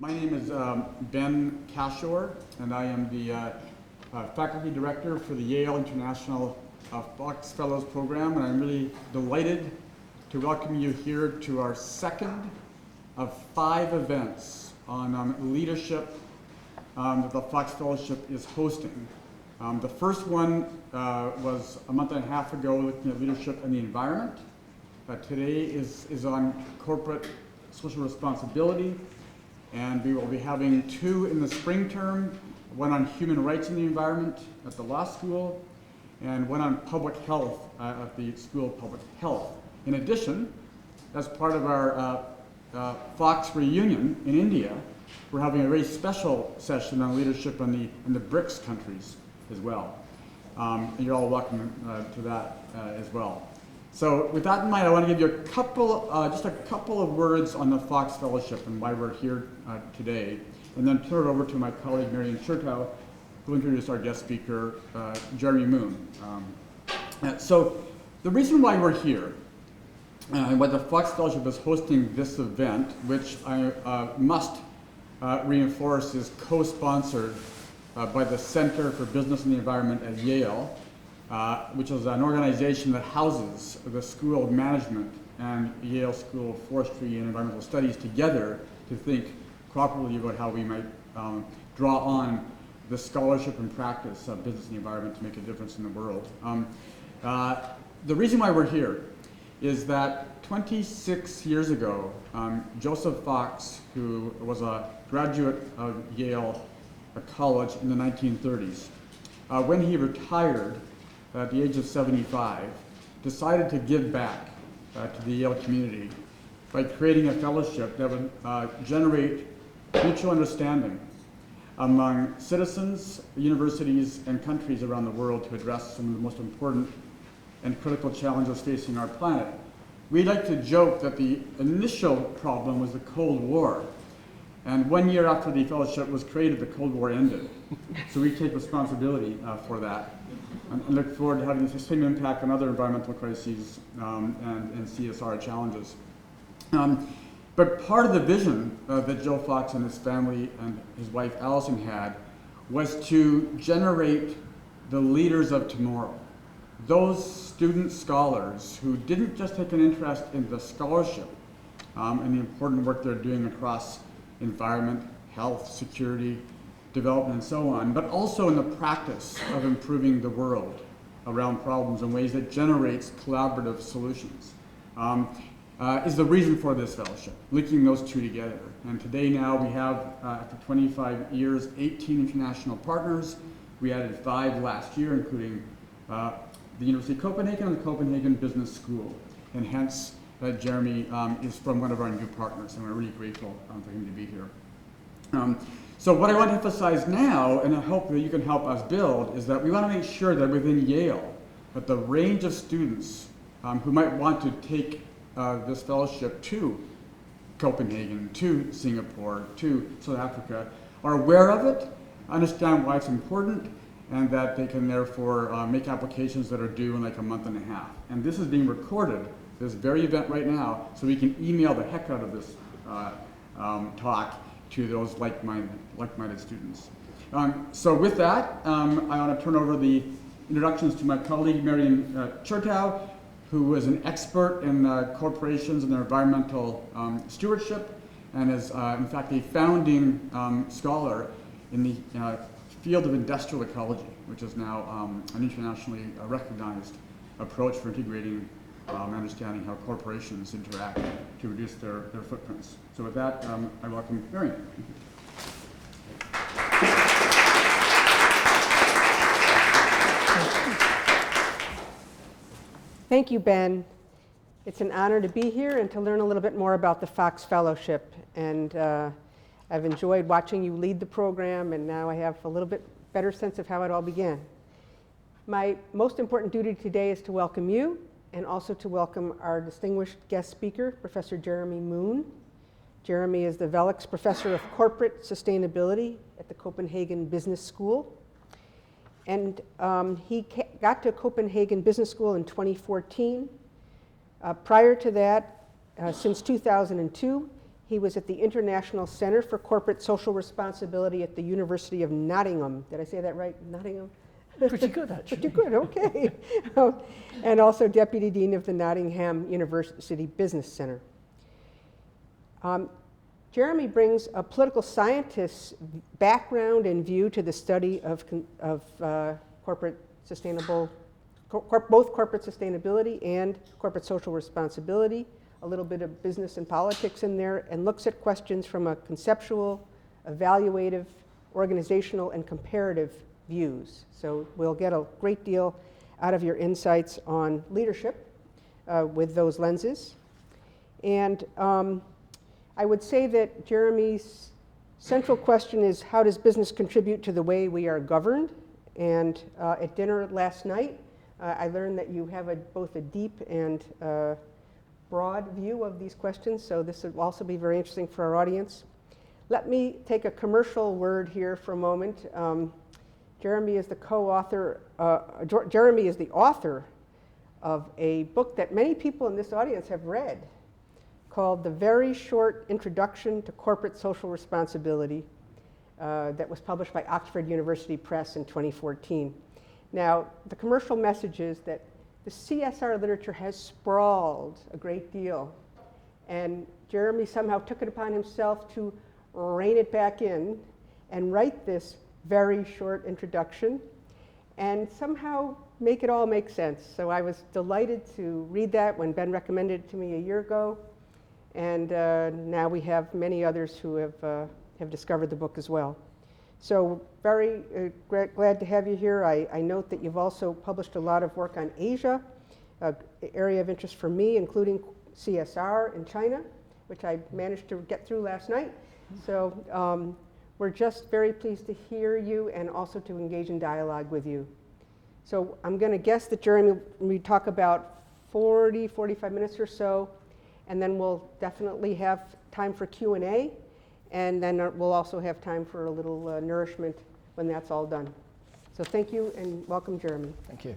My name is Ben Cashore, and I am the faculty director for the Yale International Fox Fellows Program, and I'm really delighted to welcome you here to our second of 5 events on leadership that the Fox Fellowship is hosting. The first one was a month and a half ago, looking at leadership and the environment. Today is on corporate social responsibility, and we will be having 2 in the spring term, one on human rights and the environment at the law school, and one on public health at the School of Public Health. In addition, as part of our Fox reunion in India, we're having a very special session on leadership in the BRICS countries as well. And you're all welcome to that as well. So with that in mind, I want to give you just a couple of words on the Fox Fellowship and why we're here today, and then turn it over to my colleague Marian Chertow, who will introduce our guest speaker, Jeremy Moon. So the reason why we're here, and why the Fox Fellowship is hosting this event, which I must reinforce is co-sponsored by the Center for Business and the Environment at Yale, which is an organization that houses the School of Management and Yale School of Forestry and Environmental Studies together to think properly about how we might draw on the scholarship and practice of business and the environment to make a difference in the world. The reason why we're here is that 26 years ago, Joseph Fox, who was a graduate of Yale College in the 1930s, when he retired at the age of 75, decided to give back to the Yale community by creating a fellowship that would generate mutual understanding among citizens, universities, and countries around the world to address some of the most important and critical challenges facing our planet. We like to joke that the initial problem was the Cold War. And 1 year after the fellowship was created, the Cold War ended. So we take responsibility for that and look forward to having the same impact on other environmental crises and CSR challenges. But part of the vision that Joe Fox and his family and his wife Allison had was to generate the leaders of tomorrow. Those student scholars who didn't just take an interest in the scholarship and the important work they're doing across environment, health, security, development, and so on, but also in the practice of improving the world around problems in ways that generates collaborative solutions, is the reason for this fellowship, linking those 2 together. And today now we have, after 25 years, 18 international partners. We added 5 last year, including the University of Copenhagen and the Copenhagen Business School. And hence, Jeremy is from one of our new partners, and we're really grateful for him to be here. So what I want to emphasize now, and I hope that you can help us build, is that we want to make sure that within Yale, that the range of students who might want to take this fellowship to Copenhagen, to Singapore, to South Africa, are aware of it, understand why it's important, and that they can therefore make applications that are due in like a month and a half. And this is being recorded, this very event right now, so we can email the heck out of this talk to those like-minded students. So with that, I want to turn over the introductions to my colleague, Marian Chertow, who is an expert in corporations and their environmental stewardship, and is in fact a founding scholar in the field of industrial ecology, which is now an internationally recognized approach for integrating understanding how corporations interact to reduce their footprints. So with that, I welcome Marian. Thank you, Ben. It's an honor to be here and to learn a little bit more about the Fox Fellowship. And I've enjoyed watching you lead the program, and now I have a little bit better sense of how it all began. My most important duty today is to welcome you, and also to welcome our distinguished guest speaker, Professor Jeremy Moon. Jeremy is the Velux Professor of Corporate Sustainability at the Copenhagen Business School. And he got to Copenhagen Business School in 2014. Prior to that, since 2002, He was at the International Center for Corporate Social Responsibility at the University of Nottingham. Did I say that right? Nottingham? Pretty good, actually. Pretty good, okay. And also Deputy Dean of the Nottingham University Business Center. Jeremy brings a political scientist's background and view to the study of corporate sustainable, both corporate sustainability and corporate social responsibility, a little bit of business and politics in there, and looks at questions from a conceptual, evaluative, organizational, and comparative views. So we'll get a great deal out of your insights on leadership with those lenses. And I would say that Jeremy's central question is, how does business contribute to the way we are governed? And at dinner last night, I learned that you have both a deep and broad view of these questions, so this will also be very interesting for our audience. Let me take a commercial word here for a moment. Jeremy is the author of a book that many people in this audience have read, called The Very Short Introduction to Corporate Social Responsibility, that was published by Oxford University Press in 2014. Now, the commercial message is that the CSR literature has sprawled a great deal, and Jeremy somehow took it upon himself to rein it back in and write this very short introduction and somehow make it all make sense. So I was delighted to read that when Ben recommended it to me a year ago. And now we have many others who have discovered the book as well. So very glad to have you here. I note that you've also published a lot of work on Asia, an area of interest for me, including CSR in China, which I managed to get through last night. So we're just very pleased to hear you and also to engage in dialogue with you. So I'm going to guess that Jeremy, we talk about 40, 45 minutes or so, and then we'll definitely have time for Q&A, and then we'll also have time for a little nourishment when that's all done. So thank you and welcome, Jeremy. Thank you.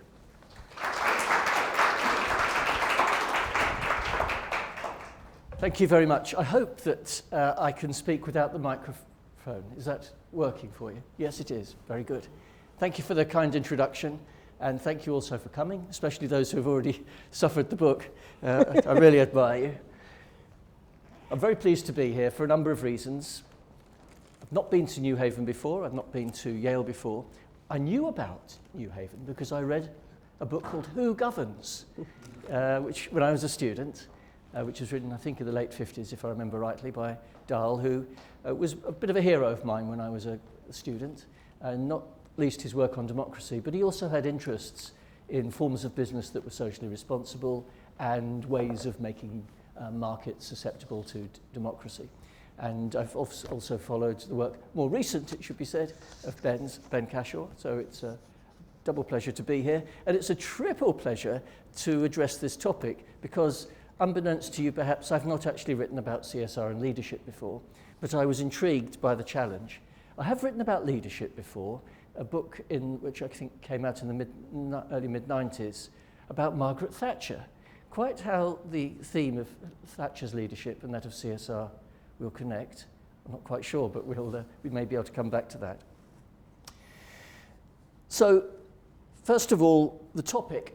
Thank you very much. I hope that I can speak without the microphone. Is that working for you? Yes, it is. Very good. Thank you for the kind introduction, and thank you also for coming, especially those who have already suffered the book. I really admire you. I'm very pleased to be here for a number of reasons. I've not been to New Haven before. I've not been to Yale before. I knew about New Haven because I read a book called Who Governs, which when I was a student, which was written, I think, in the late 50s, if I remember rightly, by Dahl, who was a bit of a hero of mine when I was a student, and not least his work on democracy, but he also had interests in forms of business that were socially responsible and ways of making markets susceptible to democracy. And I've also followed the work, more recent, it should be said, of Ben Cashaw, so it's a double pleasure to be here. And it's a triple pleasure to address this topic because, unbeknownst to you perhaps, I've not actually written about CSR and leadership before, but I was intrigued by the challenge. I have written about leadership before, a book in which I think came out in the early mid-90s about Margaret Thatcher. Quite how the theme of Thatcher's leadership and that of CSR will connect. I'm not quite sure, but we may be able to come back to that. So, first of all, the topic.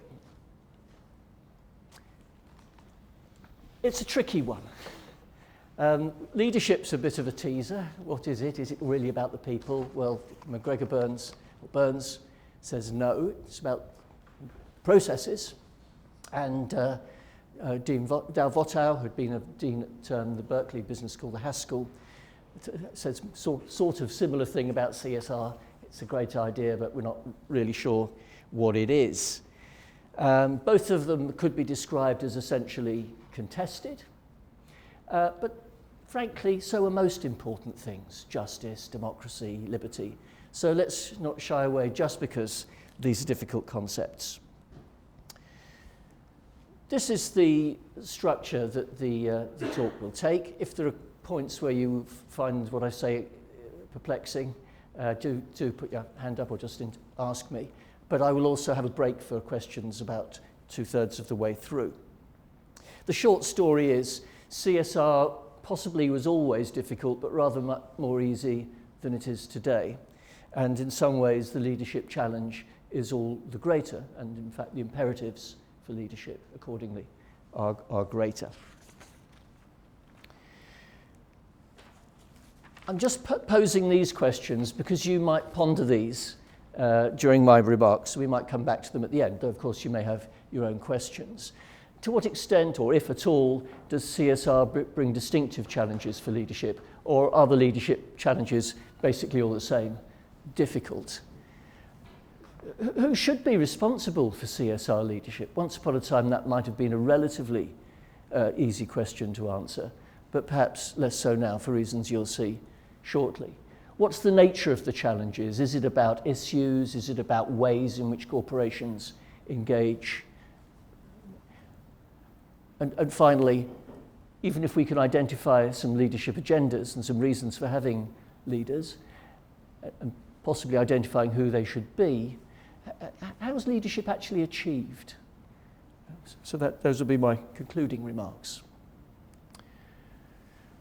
It's a tricky one. Leadership's a bit of a teaser. What is it? Is it really about the people? Well, Burns says no, it's about processes. And Dean Dalvotow, who'd been a dean at the Berkeley Business School, the Haskell, says sort of similar thing about CSR. It's a great idea, but we're not really sure what it is. Both of them could be described as essentially contested, but frankly, so are most important things: justice, democracy, liberty. So let's not shy away just because these are difficult concepts. This is the structure that the talk will take. If there are points where you find what I say perplexing, do put your hand up or just ask me. But I will also have a break for questions about 2/3 of the way through. The short story is CSR possibly was always difficult, but rather much more easy than it is today. And in some ways, the leadership challenge is all the greater, and in fact, the imperatives for leadership, accordingly, are greater. I'm just posing these questions because you might ponder these during my remarks. We might come back to them at the end, though of course you may have your own questions. To what extent, or if at all, does CSR bring distinctive challenges for leadership, or are the leadership challenges basically all the same, difficult? Who should be responsible for CSR leadership? Once upon a time that might have been a relatively easy question to answer, but perhaps less so now for reasons you'll see shortly. What's the nature of the challenges? Is it about issues? Is it about ways in which corporations engage? And finally, even if we can identify some leadership agendas and some reasons for having leaders, and possibly identifying who they should be, how is leadership actually achieved? So those will be my concluding remarks.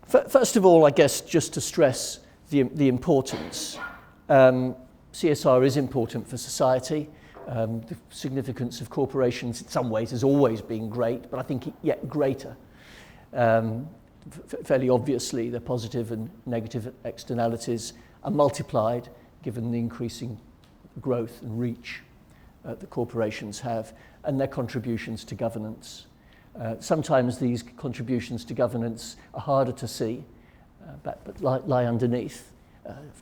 First of all, I guess, just to stress the importance. CSR is important for society. The significance of corporations in some ways has always been great, but I think yet greater. Fairly obviously, the positive and negative externalities are multiplied given the increasing growth and reach that corporations have and their contributions to governance. Sometimes these contributions to governance are harder to see, but lie underneath.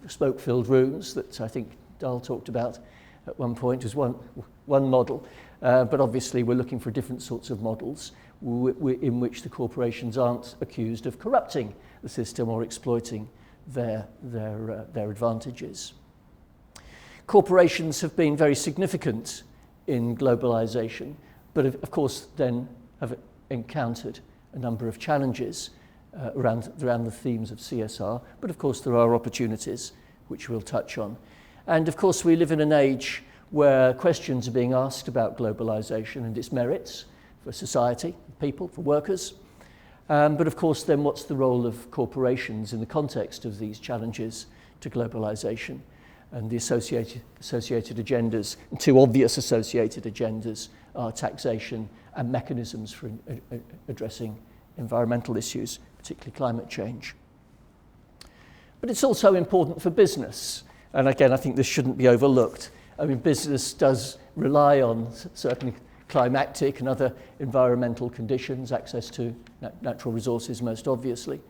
Smoke-filled rooms that I think Dahl talked about at one point as one model, but obviously we're looking for different sorts of models in which the corporations aren't accused of corrupting the system or exploiting their advantages. Corporations have been very significant in globalization, but of course then have encountered a number of challenges around the themes of CSR, but of course there are opportunities which we'll touch on. And of course we live in an age where questions are being asked about globalization and its merits for society, people, for workers. But of course then what's the role of corporations in the context of these challenges to globalization and the associated agendas? And two obvious associated agendas are taxation and mechanisms for addressing environmental issues, particularly climate change. But it's also important for business. And again, I think this shouldn't be overlooked. I mean, business does rely on certainly climatic and other environmental conditions, access to natural resources most obviously.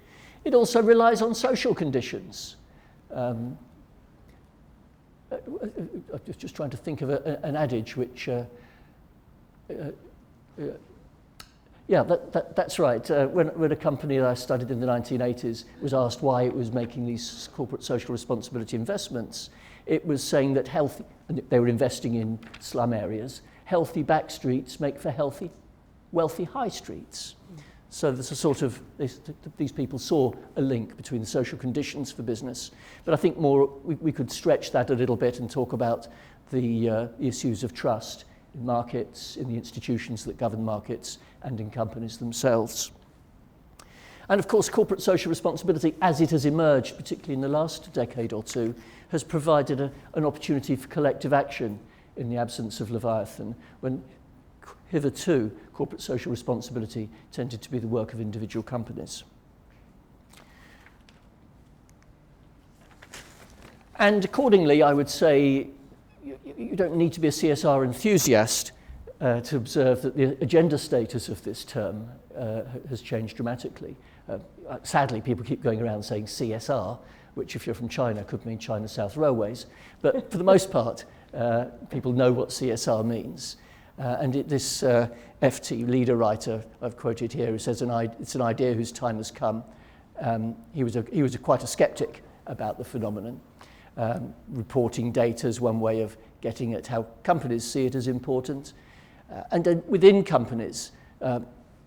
It also relies on social conditions. I'm just trying to think of an adage which, that's right. When a company that I studied in the 1980s was asked why it was making these corporate social responsibility investments, it was saying that and they were investing in slum areas, healthy back streets make for healthy, wealthy high streets. So there's a sort of, these people saw a link between the social conditions for business. But I think we could stretch that a little bit and talk about the issues of trust in markets, in the institutions that govern markets, and in companies themselves. And of course, corporate social responsibility, as it has emerged, particularly in the last decade or two, has provided an opportunity for collective action in the absence of Leviathan, when hitherto corporate social responsibility tended to be the work of individual companies. And accordingly, I would say you don't need to be a CSR enthusiast to observe that the agenda status of this term has changed dramatically. Sadly, people keep going around saying CSR, which if you're from China could mean China South Railways. But for the most part, people know what CSR means. And this FT leader writer I've quoted here, who says it's an idea whose time has come. He was quite a skeptic about the phenomenon. Reporting data is one way of getting at how companies see it as important. And then within companies,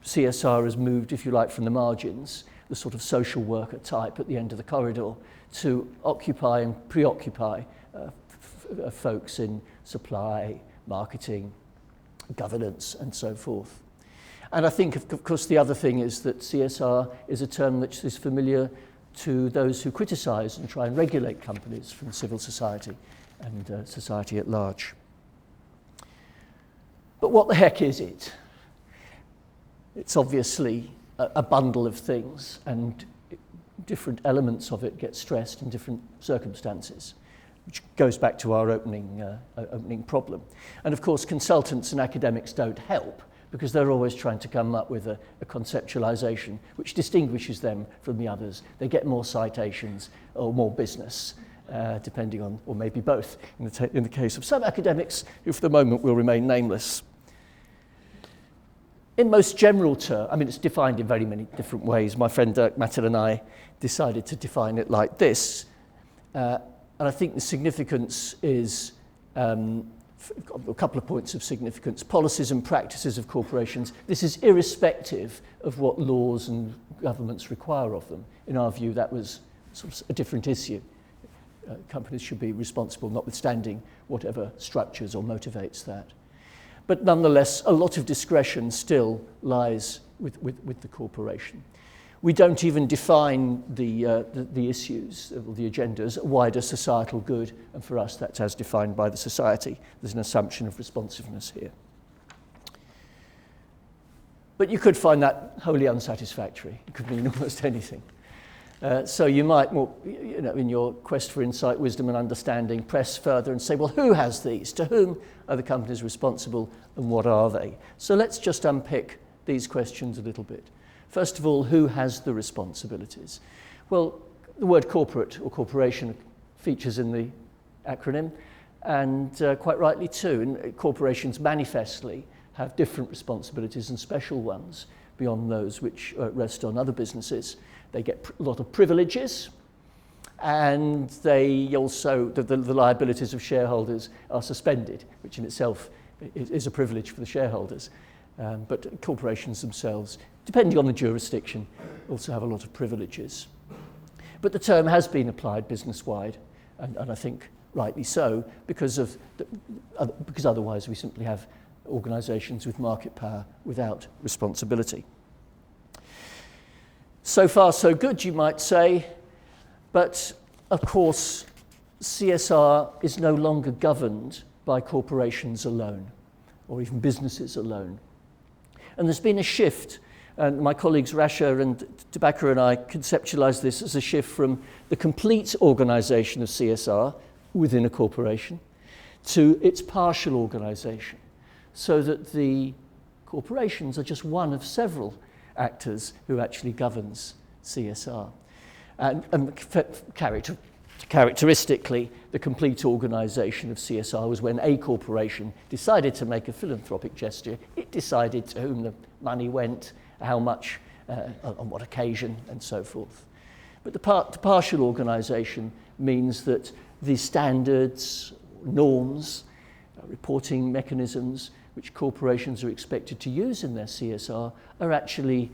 CSR has moved, if you like, from the margins, the sort of social worker type at the end of the corridor, to occupy and preoccupy folks in supply, marketing, governance, and so forth. And I think, of course, the other thing is that CSR is a term which is familiar to those who criticise and try and regulate companies from civil society and society at large. But what the heck is it? It's obviously a bundle of things, and different elements of it get stressed in different circumstances, which goes back to our opening problem. And of course, consultants and academics don't help, because they're always trying to come up with a conceptualization which distinguishes them from the others. They get more citations or more business, depending on, or maybe both, in the case of some academics who for the moment will remain nameless. In most general terms, I mean, it's defined in very many different ways. My friend Dirk Mattel and I decided to define it like this. And I think the significance is a couple of points of significance. Policies and practices of corporations. This is irrespective of what laws and governments require of them. In our view, that was sort of a different issue. Companies should be responsible, notwithstanding whatever structures or motivates that. But nonetheless, a lot of discretion still lies with the corporation. We don't even define the issues, or the agendas, wider societal good, and for us that's as defined by the society. There's an assumption of responsiveness here. But you could find that wholly unsatisfactory. It could mean almost anything. So you might, in your quest for insight, wisdom and understanding, press further and say, well, who has these? To whom are the companies responsible, and what are they? So let's just unpick these questions a little bit. First of all, who has the responsibilities? Well, the word corporate or corporation features in the acronym, and quite rightly too. And corporations manifestly have different responsibilities and special ones beyond those which rest on other businesses. They get a lot of privileges, and they also, the liabilities of shareholders are suspended, which in itself is a privilege for the shareholders. But corporations themselves, depending on the jurisdiction, also have a lot of privileges. But the term has been applied business-wide, and I think rightly so, because otherwise we simply have organisations with market power without responsibility. So far, so good, you might say, but of course, CSR is no longer governed by corporations alone, or even businesses alone. And there's been a shift, and my colleagues Rasha and Tobacco and I conceptualize this as a shift from the complete organisation of CSR within a corporation to its partial organisation, so that the corporations are just one of several actors who actually governs CSR. And characteristically, the complete organisation of CSR was when a corporation decided to make a philanthropic gesture. It decided to whom the money went, how much, on what occasion, and so forth. But the partial organisation means that the standards, norms, reporting mechanisms which corporations are expected to use in their CSR are actually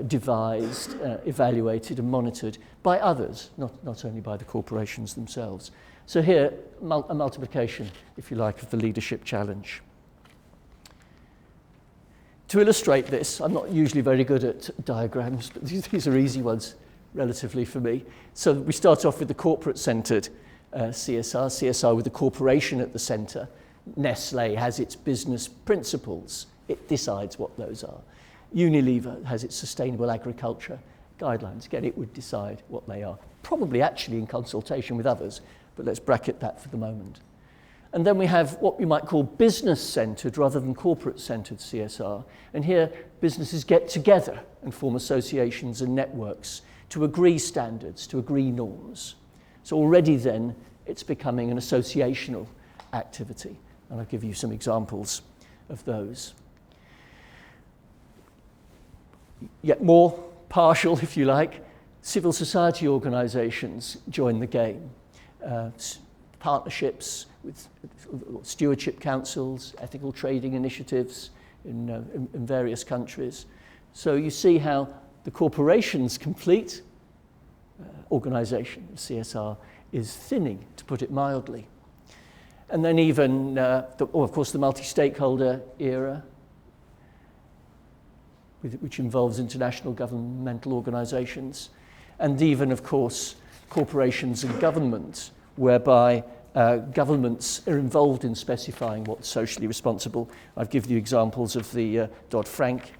devised, evaluated and monitored by others, not only by the corporations themselves. So here, a multiplication, if you like, of the leadership challenge. To illustrate this, I'm not usually very good at diagrams, but these are easy ones relatively for me. So we start off with the corporate-centred CSR with the corporation at the centre. Nestlé has its business principles. It decides what those are. Unilever has its sustainable agriculture guidelines. Again, it would decide what they are, probably actually in consultation with others, but let's bracket that for the moment. And then we have what we might call business-centred rather than corporate-centred CSR. And here, businesses get together and form associations and networks to agree standards, to agree norms. So already then, it's becoming an associational activity. And I'll give you some examples of those. Yet more partial, if you like, civil society organisations join the game. Partnerships with stewardship councils, ethical trading initiatives in various countries. So you see how the corporation's complete organisation, CSR, is thinning, to put it mildly. And then even, of course, the multi-stakeholder era. which involves international governmental organisations, and even, of course, corporations and government, whereby governments are involved in specifying what's socially responsible. I've given you examples of the Dodd-Frank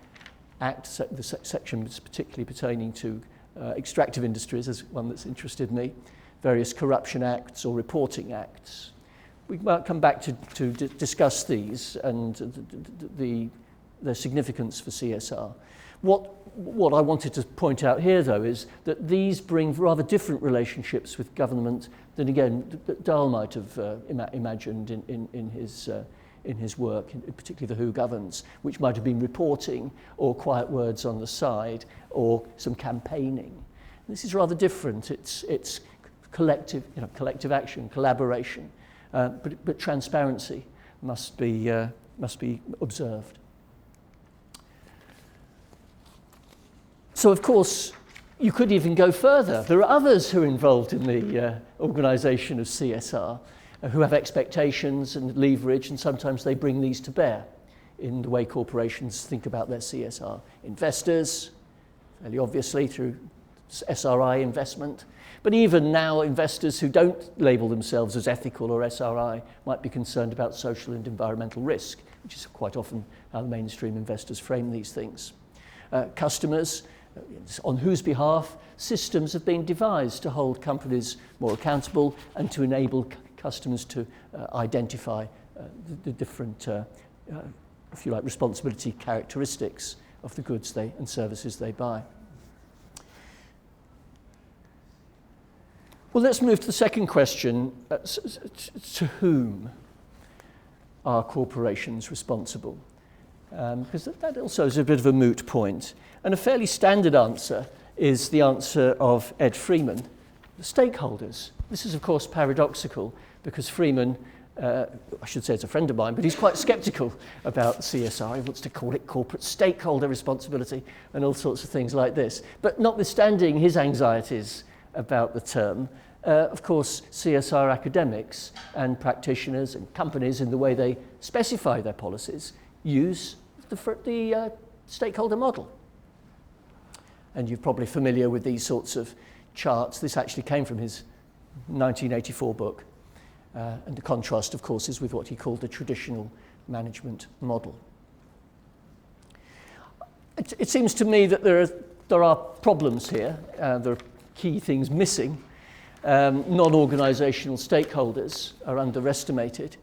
Act, the section that's particularly pertaining to extractive industries as one that's interested me, various corruption acts or reporting acts. We might come back to discuss these and their significance for CSR. What I wanted to point out here, though, is that these bring rather different relationships with government than, again, that Dahl might have imagined in his work, particularly the Who Governs, which might have been reporting or quiet words on the side or some campaigning. This is rather different. It's collective, collective action, collaboration, but transparency must be observed. So, of course, you could even go further. There are others who are involved in the organisation of CSR who have expectations and leverage, and sometimes they bring these to bear in the way corporations think about their CSR. Investors, fairly obviously through SRI investment, but even now investors who don't label themselves as ethical or SRI might be concerned about social and environmental risk, which is quite often how the mainstream investors frame these things. Customers, on whose behalf systems have been devised to hold companies more accountable and to enable customers to identify the different, if you like, responsibility characteristics of the goods and services they buy. Well, let's move to the second question. To whom are corporations responsible? Because that also is a bit of a moot point. And a fairly standard answer is the answer of Ed Freeman, the stakeholders. This is, of course, paradoxical because Freeman, I should say it's a friend of mine, but he's quite sceptical about CSR. He wants to call it corporate stakeholder responsibility and all sorts of things like this. But notwithstanding his anxieties about the term, of course, CSR academics and practitioners and companies in the way they specify their policies use the stakeholder model. And you're probably familiar with these sorts of charts. This actually came from his 1984 book. And the contrast, of course, is with what he called the traditional management model. It seems to me that there are problems here. There are key things missing. Non-organizational stakeholders are underestimated.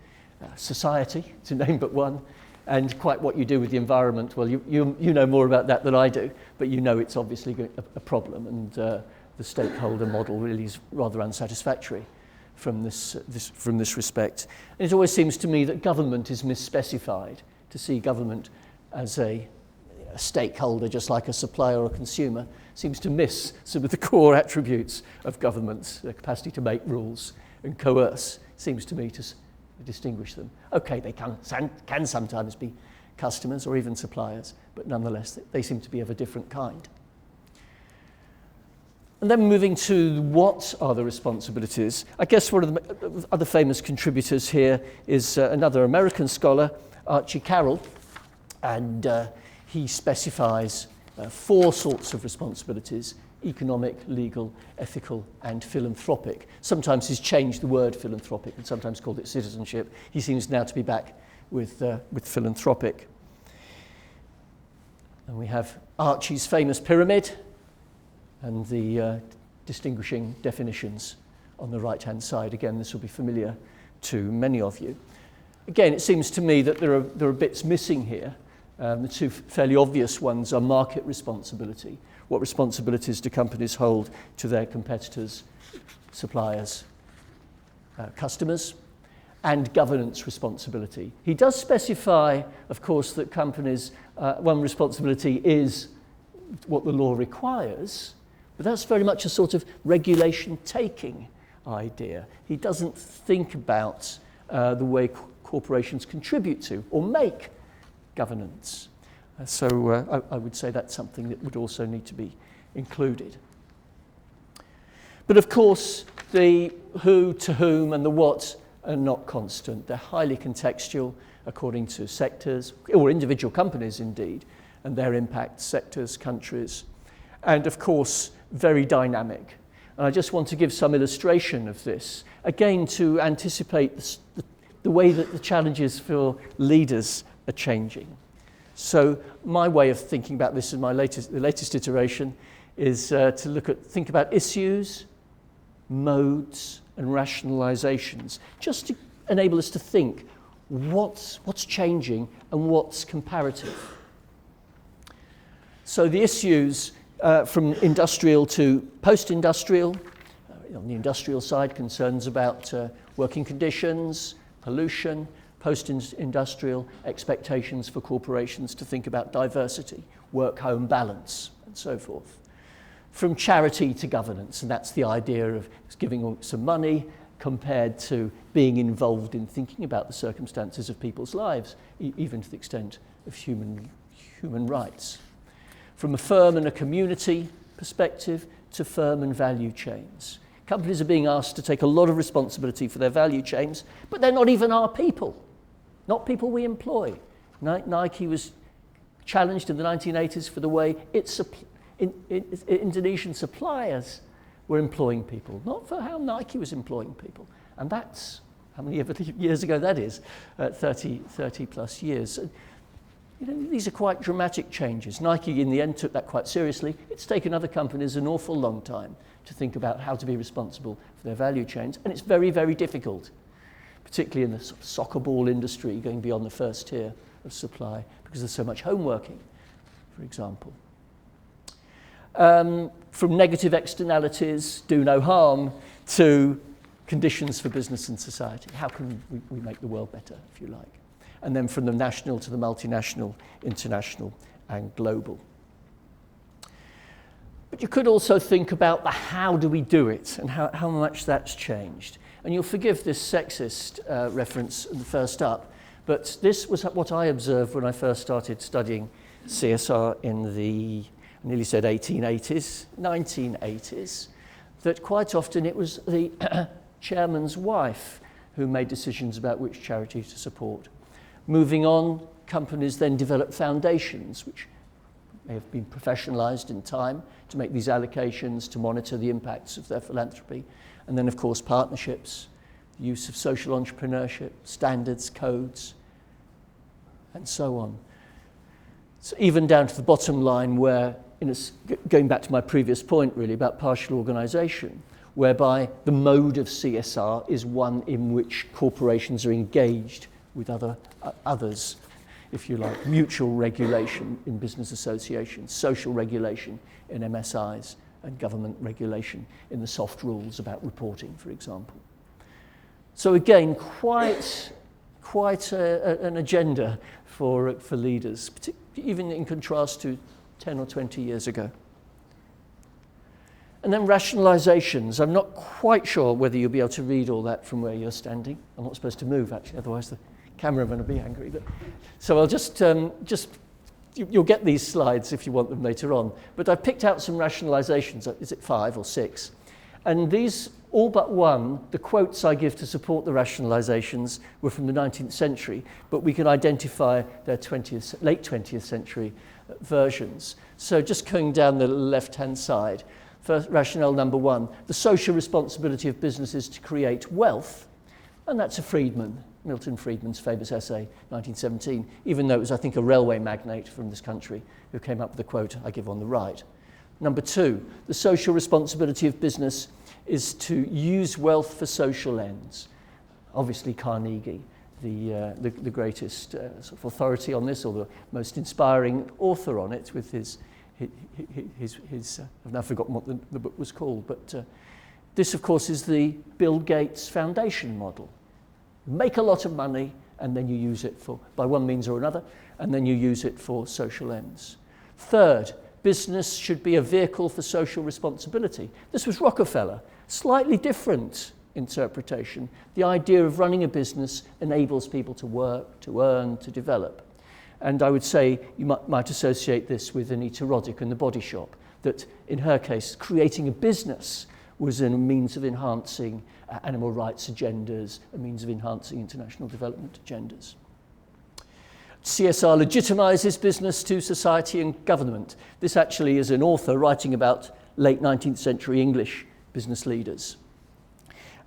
Society, to name but one. And quite what you do with the environment, well, you know more about that than I do, but you know it's obviously a problem, and the stakeholder model really is rather unsatisfactory from this respect. And it always seems to me that government is misspecified. To see government as a stakeholder, just like a supplier or consumer, seems to miss some of the core attributes of government's capacity to make rules and coerce, seems to me to distinguish them. Okay, they can sometimes be customers or even suppliers, but nonetheless, they seem to be of a different kind. And then moving to what are the responsibilities, I guess one of the other famous contributors here is another American scholar, Archie Carroll, and he specifies 4 sorts of responsibilities: economic, legal, ethical, and philanthropic. Sometimes he's changed the word philanthropic and sometimes called it citizenship. He seems now to be back with philanthropic. And we have Archie's famous pyramid and the distinguishing definitions on the right-hand side. Again, this will be familiar to many of you. Again, it seems to me that there are bits missing here. The 2 fairly obvious ones are market responsibility. What responsibilities do companies hold to their competitors, suppliers, customers, and governance responsibility? He does specify, of course, that companies, one responsibility is what the law requires, but that's very much a sort of regulation-taking idea. He doesn't think about the way corporations contribute to or make governance. So I would say that's something that would also need to be included. But of course, the who, to whom, and the what are not constant. They're highly contextual according to sectors, or individual companies indeed, and their impact, sectors, countries, and of course, very dynamic. And I just want to give some illustration of this, again to anticipate the way that the challenges for leaders are changing. So my way of thinking about this in the latest iteration is to think about issues, modes, and rationalizations, just to enable us to think what's changing and what's comparative. So the issues from industrial to post-industrial, on the industrial side, concerns about working conditions, pollution, post-industrial expectations for corporations to think about diversity, work-home balance, and so forth. From charity to governance, and that's the idea of giving some money compared to being involved in thinking about the circumstances of people's lives, even to the extent of human rights. From a firm and a community perspective to firm and value chains. Companies are being asked to take a lot of responsibility for their value chains, but they're not even our people, not people we employ. Nike was challenged in the 1980s for the way its Indonesian suppliers were employing people, not for how Nike was employing people. And that's how many years ago that is, 30 plus years. These are quite dramatic changes. Nike in the end took that quite seriously. It's taken other companies an awful long time to think about how to be responsible for their value chains, and it's very, very difficult, particularly in the sort of soccer ball industry, going beyond the first tier of supply, because there's so much homeworking, for example. From negative externalities, do no harm, to conditions for business and society. How can we make the world better, if you like? And then from the national to the multinational, international, and global. But you could also think about the how do we do it, and how much that's changed. And you'll forgive this sexist reference in the first up, but this was what I observed when I first started studying CSR in the, I nearly said 1880s, 1980s, that quite often it was the chairman's wife who made decisions about which charity to support. Moving on, companies then developed foundations, which may have been professionalized in time to make these allocations, to monitor the impacts of their philanthropy. And then, of course, partnerships, the use of social entrepreneurship, standards, codes, and so on. So even down to the bottom line where, going back to my previous point really about partial organization, whereby the mode of CSR is one in which corporations are engaged with others, if you like, mutual regulation in business associations, social regulation in MSIs, and government regulation in the soft rules about reporting, for example. So again, quite an agenda for leaders, even in contrast to 10 or 20 years ago. And then rationalizations. I'm not quite sure whether you'll be able to read all that from where you're standing. I'm not supposed to move, actually, otherwise the cameraman will be angry. So I'll just you'll get these slides if you want them later on. But I picked out some rationalizations. Is it 5 or 6? And these, all but one, the quotes I give to support the rationalizations were from the 19th century, but we can identify their late 20th century versions. So just going down the left-hand side, first rationale number 1, the social responsibility of businesses to create wealth, and that's a Friedman, Milton Friedman's famous essay, 1917, even though it was, I think, a railway magnate from this country who came up with the quote I give on the right. Number 2, the social responsibility of business is to use wealth for social ends. Obviously, Carnegie, the greatest sort of authority on this, or the most inspiring author on it, with his I've now forgotten what the book was called, but this, of course, is the Bill Gates Foundation model. Make a lot of money, and then you use it for, by one means or another, and then you use it for social ends. Third, business should be a vehicle for social responsibility. This was Rockefeller. Slightly different interpretation. The idea of running a business enables people to work, to earn, to develop. And I would say you might associate this with Anita Roddick and the Body Shop, that in her case, creating a business was a means of enhancing animal rights agendas, a means of enhancing international development agendas. CSR legitimizes business to society and government. This actually is an author writing about late 19th century English business leaders.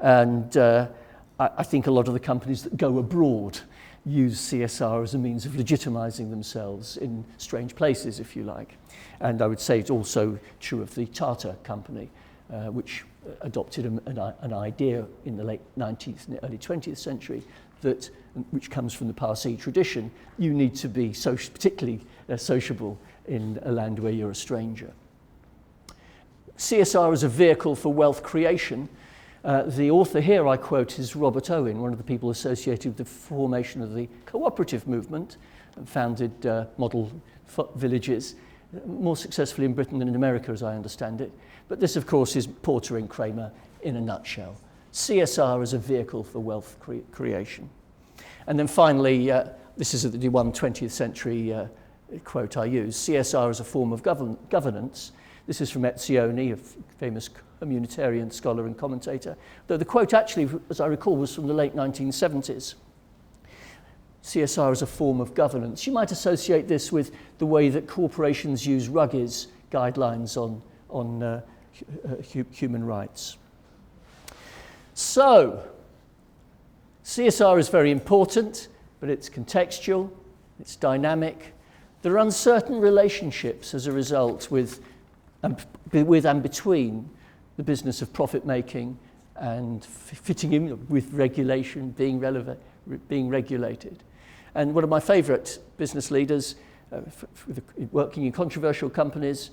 And I think a lot of the companies that go abroad use CSR as a means of legitimizing themselves in strange places, if you like. And I would say it's also true of the Tata company, which adopted an idea in the late 19th and early 20th century that, which comes from the Parsi tradition, you need to be particularly sociable in a land where you're a stranger. CSR as a vehicle for wealth creation. The author here I quote is Robert Owen, one of the people associated with the formation of the cooperative movement and founded model villages, more successfully in Britain than in America, as I understand it. But this, of course, is Porter and Kramer in a nutshell. CSR as a vehicle for wealth creation. And then finally, this is the one 20th century quote I use, CSR as a form of governance. This is from Etzioni, a famous communitarian scholar and commentator, though the quote actually, as I recall, was from the late 1970s. CSR as a form of governance. You might associate this with the way that corporations use Ruggies guidelines on human rights. So, CSR is very important, but it's contextual, it's dynamic. There are uncertain relationships as a result with and between the business of profit making and fitting in with regulation, being regulated. And one of my favourite business leaders, working in controversial companies,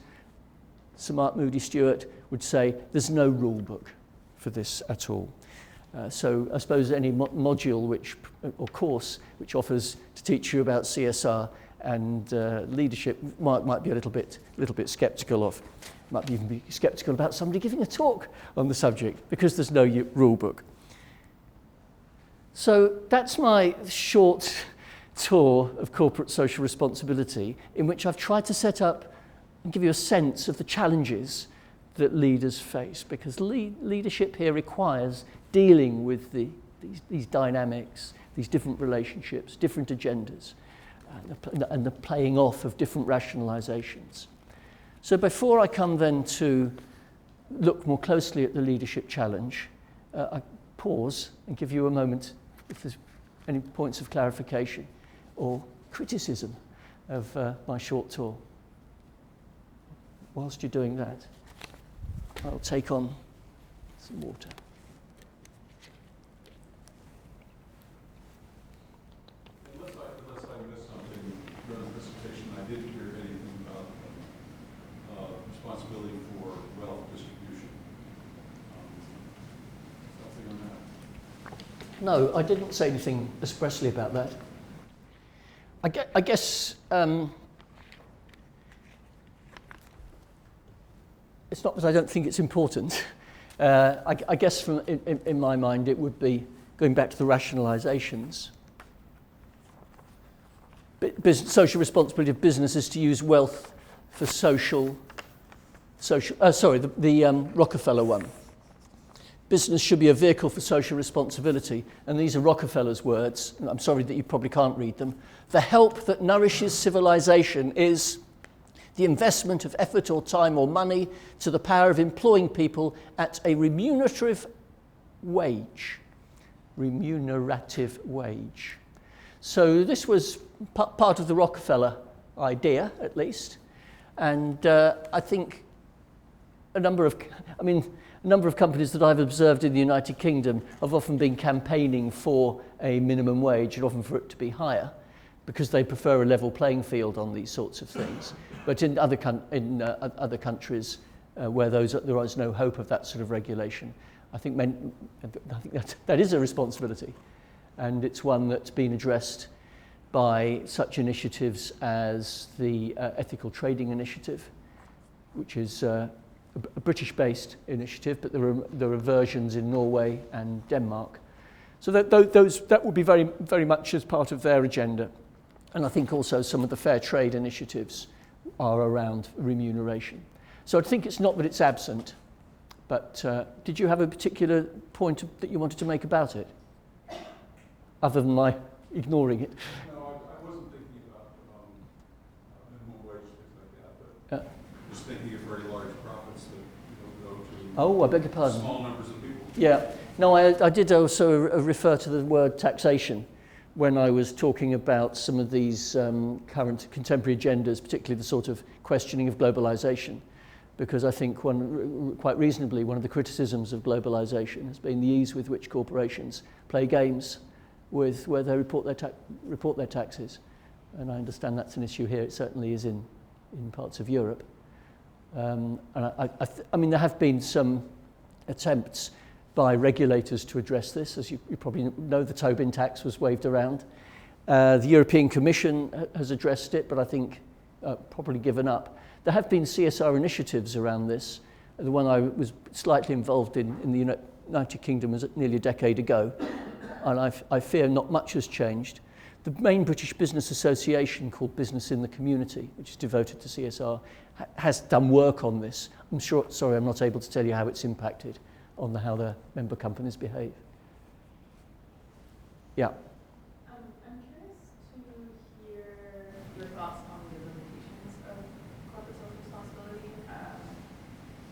Sir Mark Moody Stewart, would say there's no rule book for this at all. So I suppose any module or course which offers to teach you about CSR and leadership might be a little bit sceptical of. Might even be sceptical about somebody giving a talk on the subject because there's no rule book. So that's my short tour of corporate social responsibility, in which I've tried to set up and give you a sense of the challenges that leaders face, because leadership here requires dealing with these dynamics, these different relationships, different agendas, and the playing off of different rationalizations. So before I come then to look more closely at the leadership challenge, I pause and give you a moment if there's any points of clarification or criticism of my short tour. Whilst you're doing that, I'll take on some water. Unless I missed something during the presentation, I didn't hear anything about responsibility for wealth distribution. Nothing on that. No, I didn't say anything expressly about that. I guess it's not that I don't think it's important. I guess in my mind it would be going back to the rationalizations. Social responsibility of businesses to use wealth for the Rockefeller one. Business should be a vehicle for social responsibility, and these are Rockefeller's words. I'm sorry that you probably can't read them. The help that nourishes civilization is the investment of effort or time or money to the power of employing people at a remunerative wage. Remunerative wage. So this was part of the Rockefeller idea, at least, and I think a number of companies that I've observed in the United Kingdom have often been campaigning for a minimum wage and often for it to be higher, because they prefer a level playing field on these sorts of things. But in other countries where there is no hope of that sort of regulation, I think that is a responsibility, and it's one that's been addressed by such initiatives as the Ethical Trading Initiative, which is a British-based initiative, but there are versions in Norway and Denmark. So that would be very, very much as part of their agenda. And I think also some of the fair trade initiatives are around remuneration. So I think it's not that it's absent, but did you have a particular point that you wanted to make about it, other than my ignoring it? No, I wasn't thinking Just thinking of very large profits that go to Oh, I beg your pardon. small numbers of people. Yeah. No, I did also refer to the word taxation when I was talking about some of these current contemporary agendas, particularly the sort of questioning of globalization, because I think quite reasonably one of the criticisms of globalization has been the ease with which corporations play games with where they report their taxes. And I understand that's an issue here. It certainly is in parts of Europe. And I mean, there have been some attempts by regulators to address this. As you probably know, the Tobin tax was waved around. The European Commission has addressed it, but I think probably given up. There have been CSR initiatives around this. The one I was slightly involved in the United Kingdom was nearly a decade ago, and I fear not much has changed. The main British business association, called Business in the Community, which is devoted to CSR, has done work on this. I'm not able to tell you how it's impacted on how the member companies behave. Yeah. I'm curious to hear your thoughts on the limitations of corporate social responsibility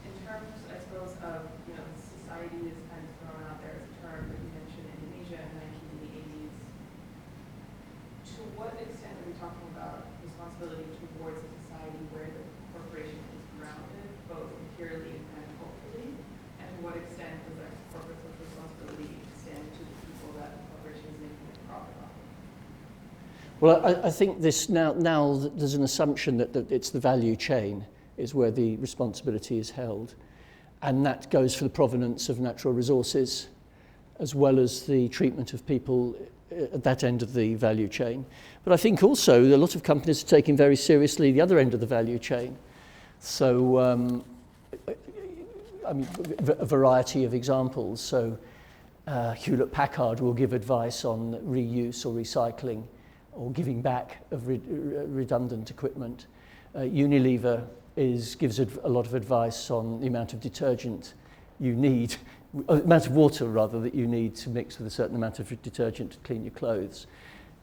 in terms, I suppose, of, society is kind of thrown out there as a term that you mentioned in Indonesia in the 1980s. To what extent are we talking about responsibility towards a society where the corporation is grounded, both imperially and culturally? And to what extent does that corporate social responsibility extend to the people that the corporation is making a profit off of? Well, I think this now there's an assumption that it's the value chain is where the responsibility is held. And that goes for the provenance of natural resources, as well as the treatment of people at that end of the value chain. But I think also a lot of companies are taking very seriously the other end of the value chain. So, I mean, a variety of examples. So, Hewlett-Packard will give advice on reuse or recycling or giving back of redundant equipment. Unilever gives a lot of advice on the amount of detergent you need, amount of water rather that you need to mix with a certain amount of detergent to clean your clothes.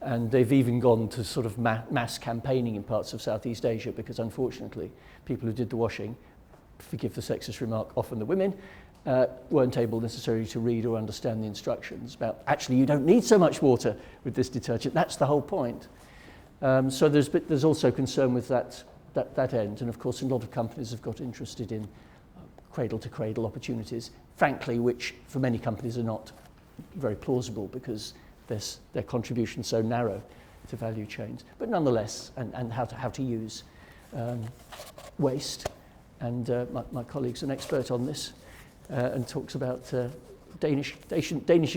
And they've even gone to sort of mass campaigning in parts of Southeast Asia because unfortunately people who did the washing, forgive the sexist remark, often the women, weren't able necessarily to read or understand the instructions about actually you don't need so much water with this detergent. That's the whole point. So there's also concern with that end, and of course a lot of companies have got interested in cradle-to-cradle opportunities, frankly, which for many companies are not very plausible because their contribution so narrow to value chains. But nonetheless, and how to use waste. And my colleague's an expert on this and talks about Danish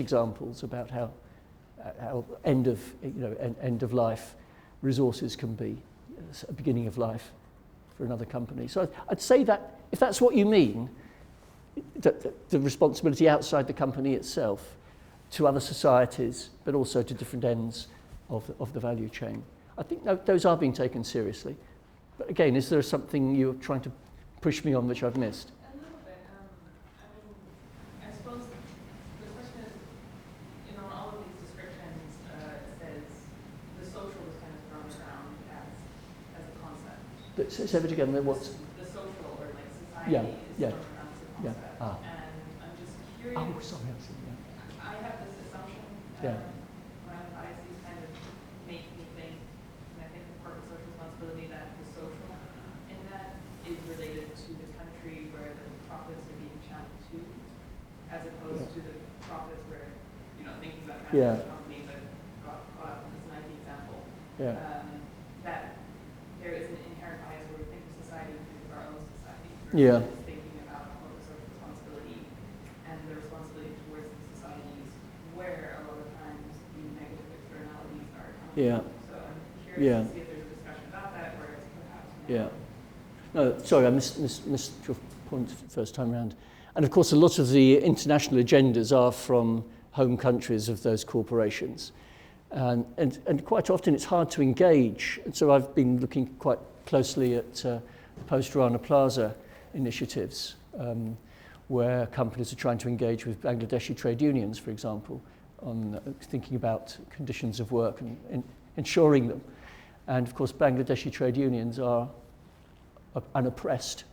examples about how end of life resources can be a beginning of life for another company. So I'd say that if that's what you mean, that the responsibility outside the company itself to other societies, but also to different ends of the value chain. I think those are being taken seriously. But again, is there something you're trying to push me on which I've missed? A little bit. I mean, I suppose the question is, all of these descriptions says the social is kind of thrown around as a concept. Say it again. What's the social or like society is thrown around as a concept. Ah. And I'm just curious. Oh, sorry. I have this assumption when biases kind of make me think, and I think the corporate social responsibility that the social in that is related to the country where the profits are being channeled to, as opposed to the profits where, thinking about companies that got caught up in this Nike example, that there is an inherent bias where we think of society and think of our own society. Versus thinking about corporate social responsibility and the responsibility towards the societies where a lot of times the negative externalities are coming from. So I'm curious to see if there's a discussion about that, where it's perhaps No, sorry, I missed your point the first time around. And of course, a lot of the international agendas are from home countries of those corporations. And quite often it's hard to engage. And so I've been looking quite closely at the Post-Rana Plaza initiatives, where companies are trying to engage with Bangladeshi trade unions, for example, on thinking about conditions of work and ensuring them. And of course, Bangladeshi trade unions are an oppressed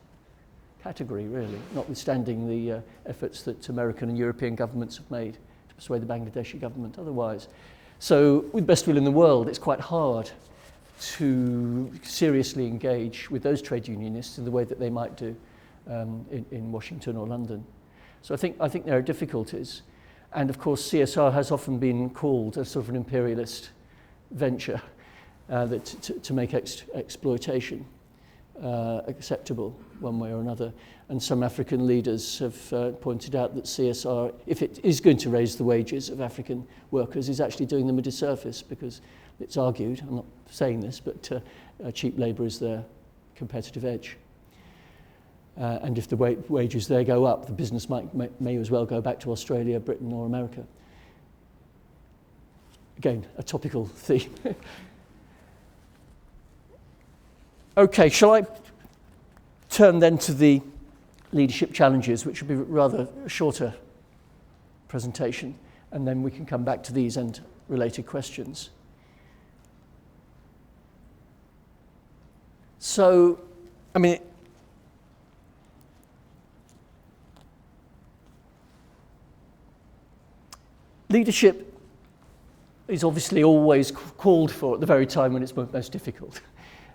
category, really, notwithstanding the efforts that American and European governments have made to persuade the Bangladeshi government otherwise. So, with best will in the world, it's quite hard to seriously engage with those trade unionists in the way that they might do in Washington or London. So I think there are difficulties. And of course, CSR has often been called a sort of an imperialist venture to make exploitation acceptable one way or another. And some African leaders have pointed out that CSR, if it is going to raise the wages of African workers, is actually doing them a disservice, because it's argued, I'm not saying this, but cheap labour is their competitive edge. And if the wages there go up, the business may as well go back to Australia, Britain or America. Again, a topical theme. Okay, shall I turn then to the leadership challenges, which will be rather a shorter presentation, and then we can come back to these and related questions. So, I mean, leadership is obviously always called for at the very time when it's most difficult,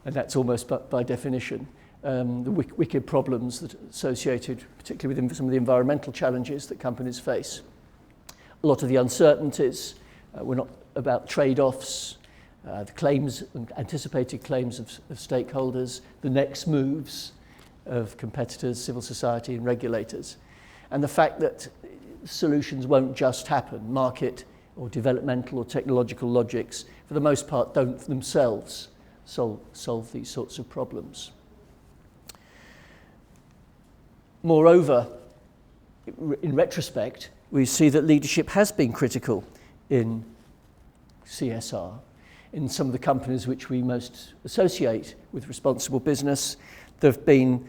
and that's almost by definition. The wicked problems that are associated, particularly with some of the environmental challenges that companies face. A lot of the uncertainties were not about trade-offs, the claims, anticipated claims of stakeholders, the next moves of competitors, civil society and regulators, and the fact that solutions won't just happen. Market or developmental or technological logics, for the most part, don't themselves solve these sorts of problems. Moreover, in retrospect, we see that leadership has been critical in CSR. In some of the companies which we most associate with responsible business, there have been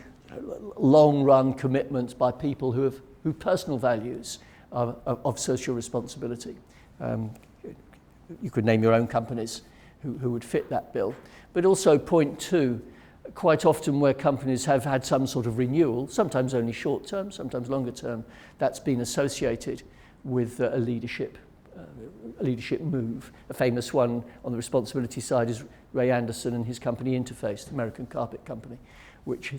long-run commitments by people who personal values of social responsibility. You could name your own companies who would fit that bill. But also point to quite often where companies have had some sort of renewal, sometimes only short term, sometimes longer term, that's been associated with a leadership move. A famous one on the responsibility side is Ray Anderson and his company Interface, the American carpet company, which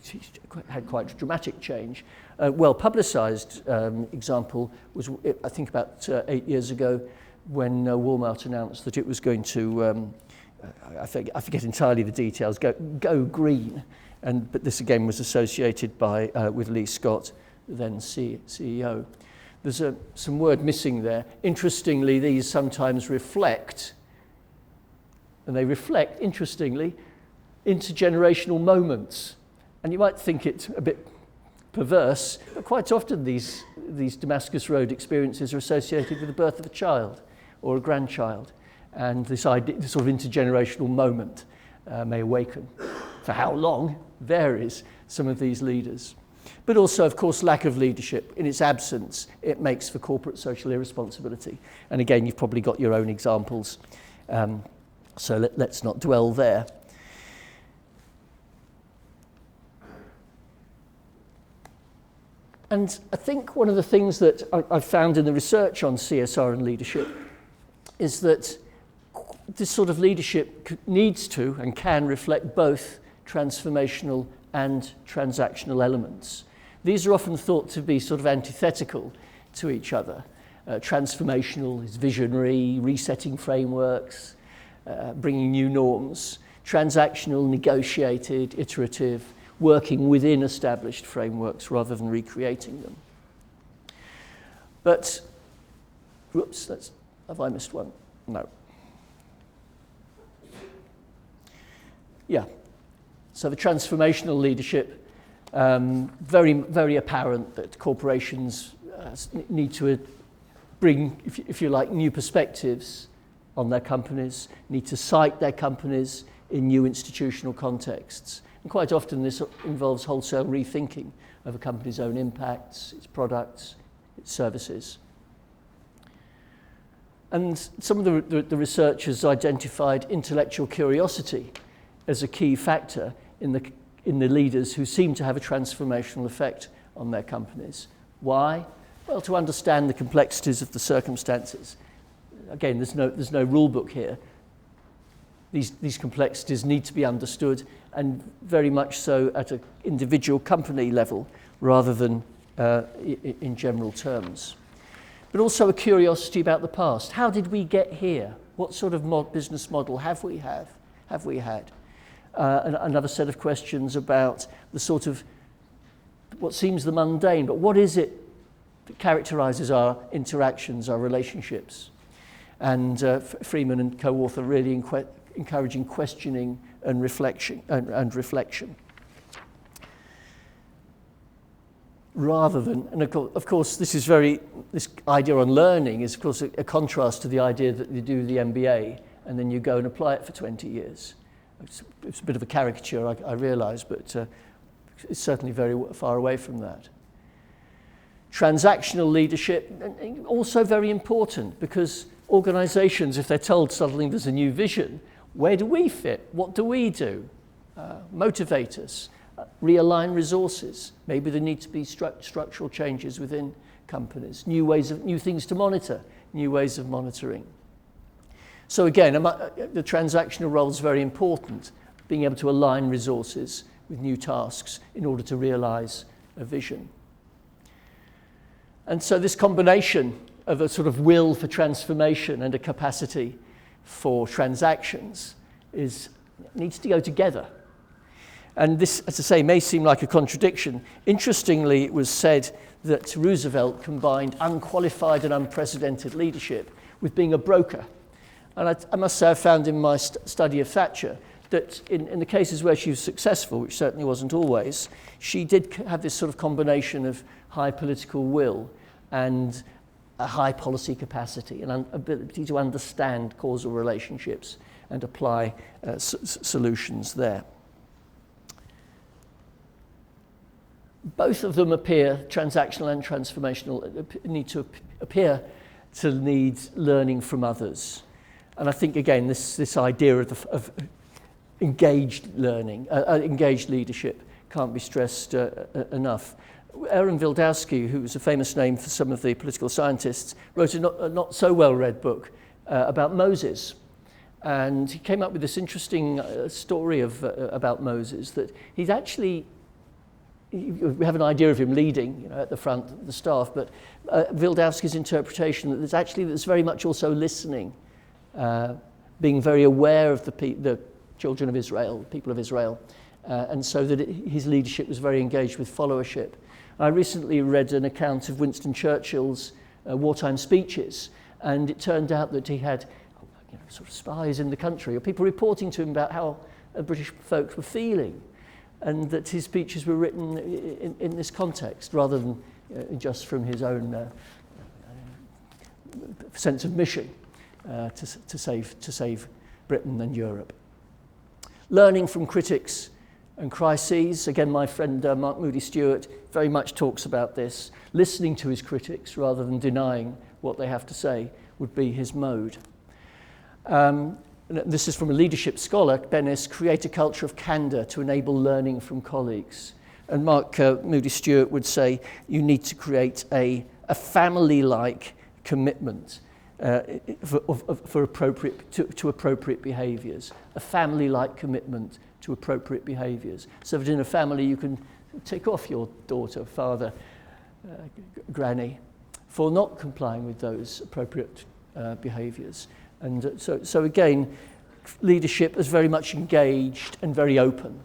had quite a dramatic change. A well-publicized example was, I think, about 8 years ago, when Walmart announced that it was going to, I forget entirely the details, go green. But this again was associated with Lee Scott, then CEO. There's some word missing there. Interestingly, these sometimes reflect, and they reflect, interestingly, intergenerational moments. And you might think it a bit perverse, but quite often these Damascus Road experiences are associated with the birth of a child or a grandchild. And this sort of intergenerational moment may awaken. For how long varies some of these leaders. But also, of course, lack of leadership. In its absence, it makes for corporate social irresponsibility. And again, you've probably got your own examples, so let's not dwell there. And I think one of the things that I've found in the research on CSR and leadership is that this sort of leadership needs to and can reflect both transformational and transactional elements. These are often thought to be sort of antithetical to each other. Transformational is visionary, resetting frameworks, bringing new norms. Transactional, negotiated, iterative, working within established frameworks rather than recreating them. But, whoops, have I missed one? No. Yeah. So the transformational leadership, very, very apparent that corporations need to bring, if you like, new perspectives on their companies, need to cite their companies in new institutional contexts. And quite often this involves wholesale rethinking of a company's own impacts, its products, its services. And some of the researchers identified intellectual curiosity as a key factor in the in the leaders who seem to have a transformational effect on their companies. Why? Well, to understand the complexities of the circumstances. Again, there's no rule book here. These complexities need to be understood, and very much so at an individual company level rather than in general terms. But also a curiosity about the past. How did we get here? What sort of business model have we had? Another set of questions about the sort of what seems the mundane, but what is it that characterizes our interactions, our relationships? And Freeman and co-author really encouraging questioning and reflection. Rather than, and of course, this idea on learning is, of course, a contrast to the idea that you do the MBA and then you go and apply it for 20 years. It's a bit of a caricature, I realise, but it's certainly very far away from that. Transactional leadership, also very important, because organisations, if they're told suddenly there's a new vision, where do we fit? What do we do? Motivate us. Realign resources. Maybe there need to be structural changes within companies, new things to monitor, new ways of monitoring. So again, the transactional role is very important, being able to align resources with new tasks in order to realise a vision. And so this combination of a sort of will for transformation and a capacity for transactions needs to go together. And this, as I say, may seem like a contradiction. Interestingly, it was said that Roosevelt combined unqualified and unprecedented leadership with being a broker. And I must say I found in my study of Thatcher that in the cases where she was successful, which certainly wasn't always, she did have this sort of combination of high political will and a high policy capacity and ability to understand causal relationships and apply solutions there. Both of them appear, transactional and transformational, need to appear to need learning from others. And I think, again, this idea of engaged learning, engaged leadership can't be stressed enough. Aaron Wildowski, who was a famous name for some of the political scientists, wrote a not so well-read book about Moses. And he came up with this interesting story about Moses, that he's actually, we have an idea of him leading, at the front, the staff, but Wildowski's interpretation that there's very much also listening, being very aware of the children of Israel, people of Israel, and so that his leadership was very engaged with followership. I recently read an account of Winston Churchill's wartime speeches, and it turned out that he had sort of spies in the country, or people reporting to him about how British folks were feeling, and that his speeches were written in this context rather than just from his own sense of mission to save Britain and Europe. Learning from critics and crises. Again, my friend Mark Moody-Stewart very much talks about this. Listening to his critics rather than denying what they have to say would be his mode. This is from a leadership scholar, Bennis, create a culture of candour to enable learning from colleagues. And Mark Moody-Stewart would say you need to create a family-like commitment for appropriate behaviours, a family-like commitment to appropriate behaviours, so that in a family you can take off your daughter, father, granny, for not complying with those appropriate behaviours. And so again, leadership is very much engaged and very open.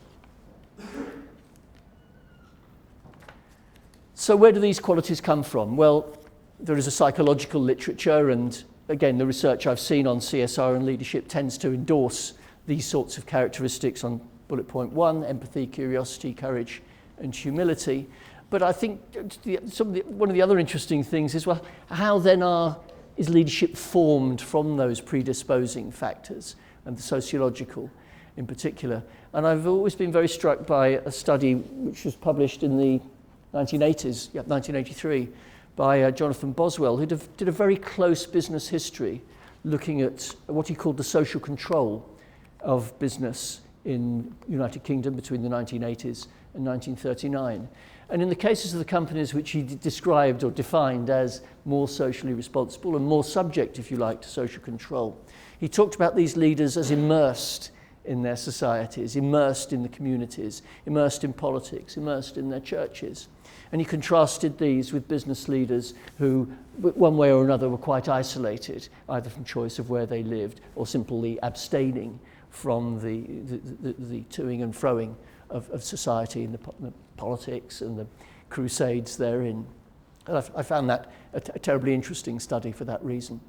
So where do these qualities come from? Well, there is a psychological literature, and again, the research I've seen on CSR and leadership tends to endorse these sorts of characteristics on bullet point 1, empathy, curiosity, courage, and humility. But I think one of the other interesting things is, well, how then is leadership formed from those predisposing factors, and the sociological in particular? And I've always been very struck by a study which was published in the 1980s, 1983, by Jonathan Boswell, who did a very close business history looking at what he called the social control of business in the United Kingdom between the 1980s and 1939. And in the cases of the companies which he described or defined as more socially responsible and more subject, if you like, to social control, he talked about these leaders as immersed in their societies, immersed in the communities, immersed in politics, immersed in their churches. And he contrasted these with business leaders who, one way or another, were quite isolated, either from choice of where they lived or simply abstaining from the toing and froing of society and the politics and the crusades therein. And I found that a terribly interesting study for that reason.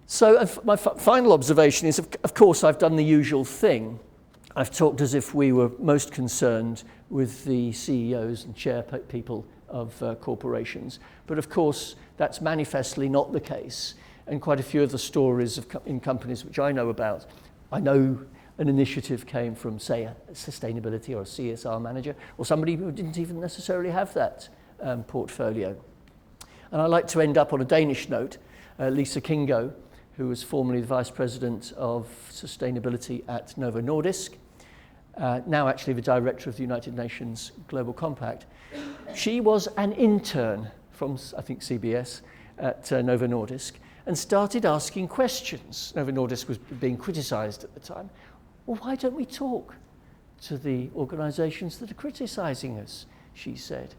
So my final observation is, of course, I've done the usual thing. I've talked as if we were most concerned with the CEOs and chair people of corporations. But of course, that's manifestly not the case. And quite a few of the stories in companies which I know about, I know an initiative came from, say, a sustainability or a CSR manager, or somebody who didn't even necessarily have that portfolio. And I like to end up on a Danish note. Lisa Kingo, who was formerly the Vice President of Sustainability at Novo Nordisk, now actually the Director of the United Nations Global Compact. She was an intern from, I think, CBS at Novo Nordisk and started asking questions. Novo Nordisk was being criticised at the time. Well, why don't we talk to the organisations that are criticising us, she said.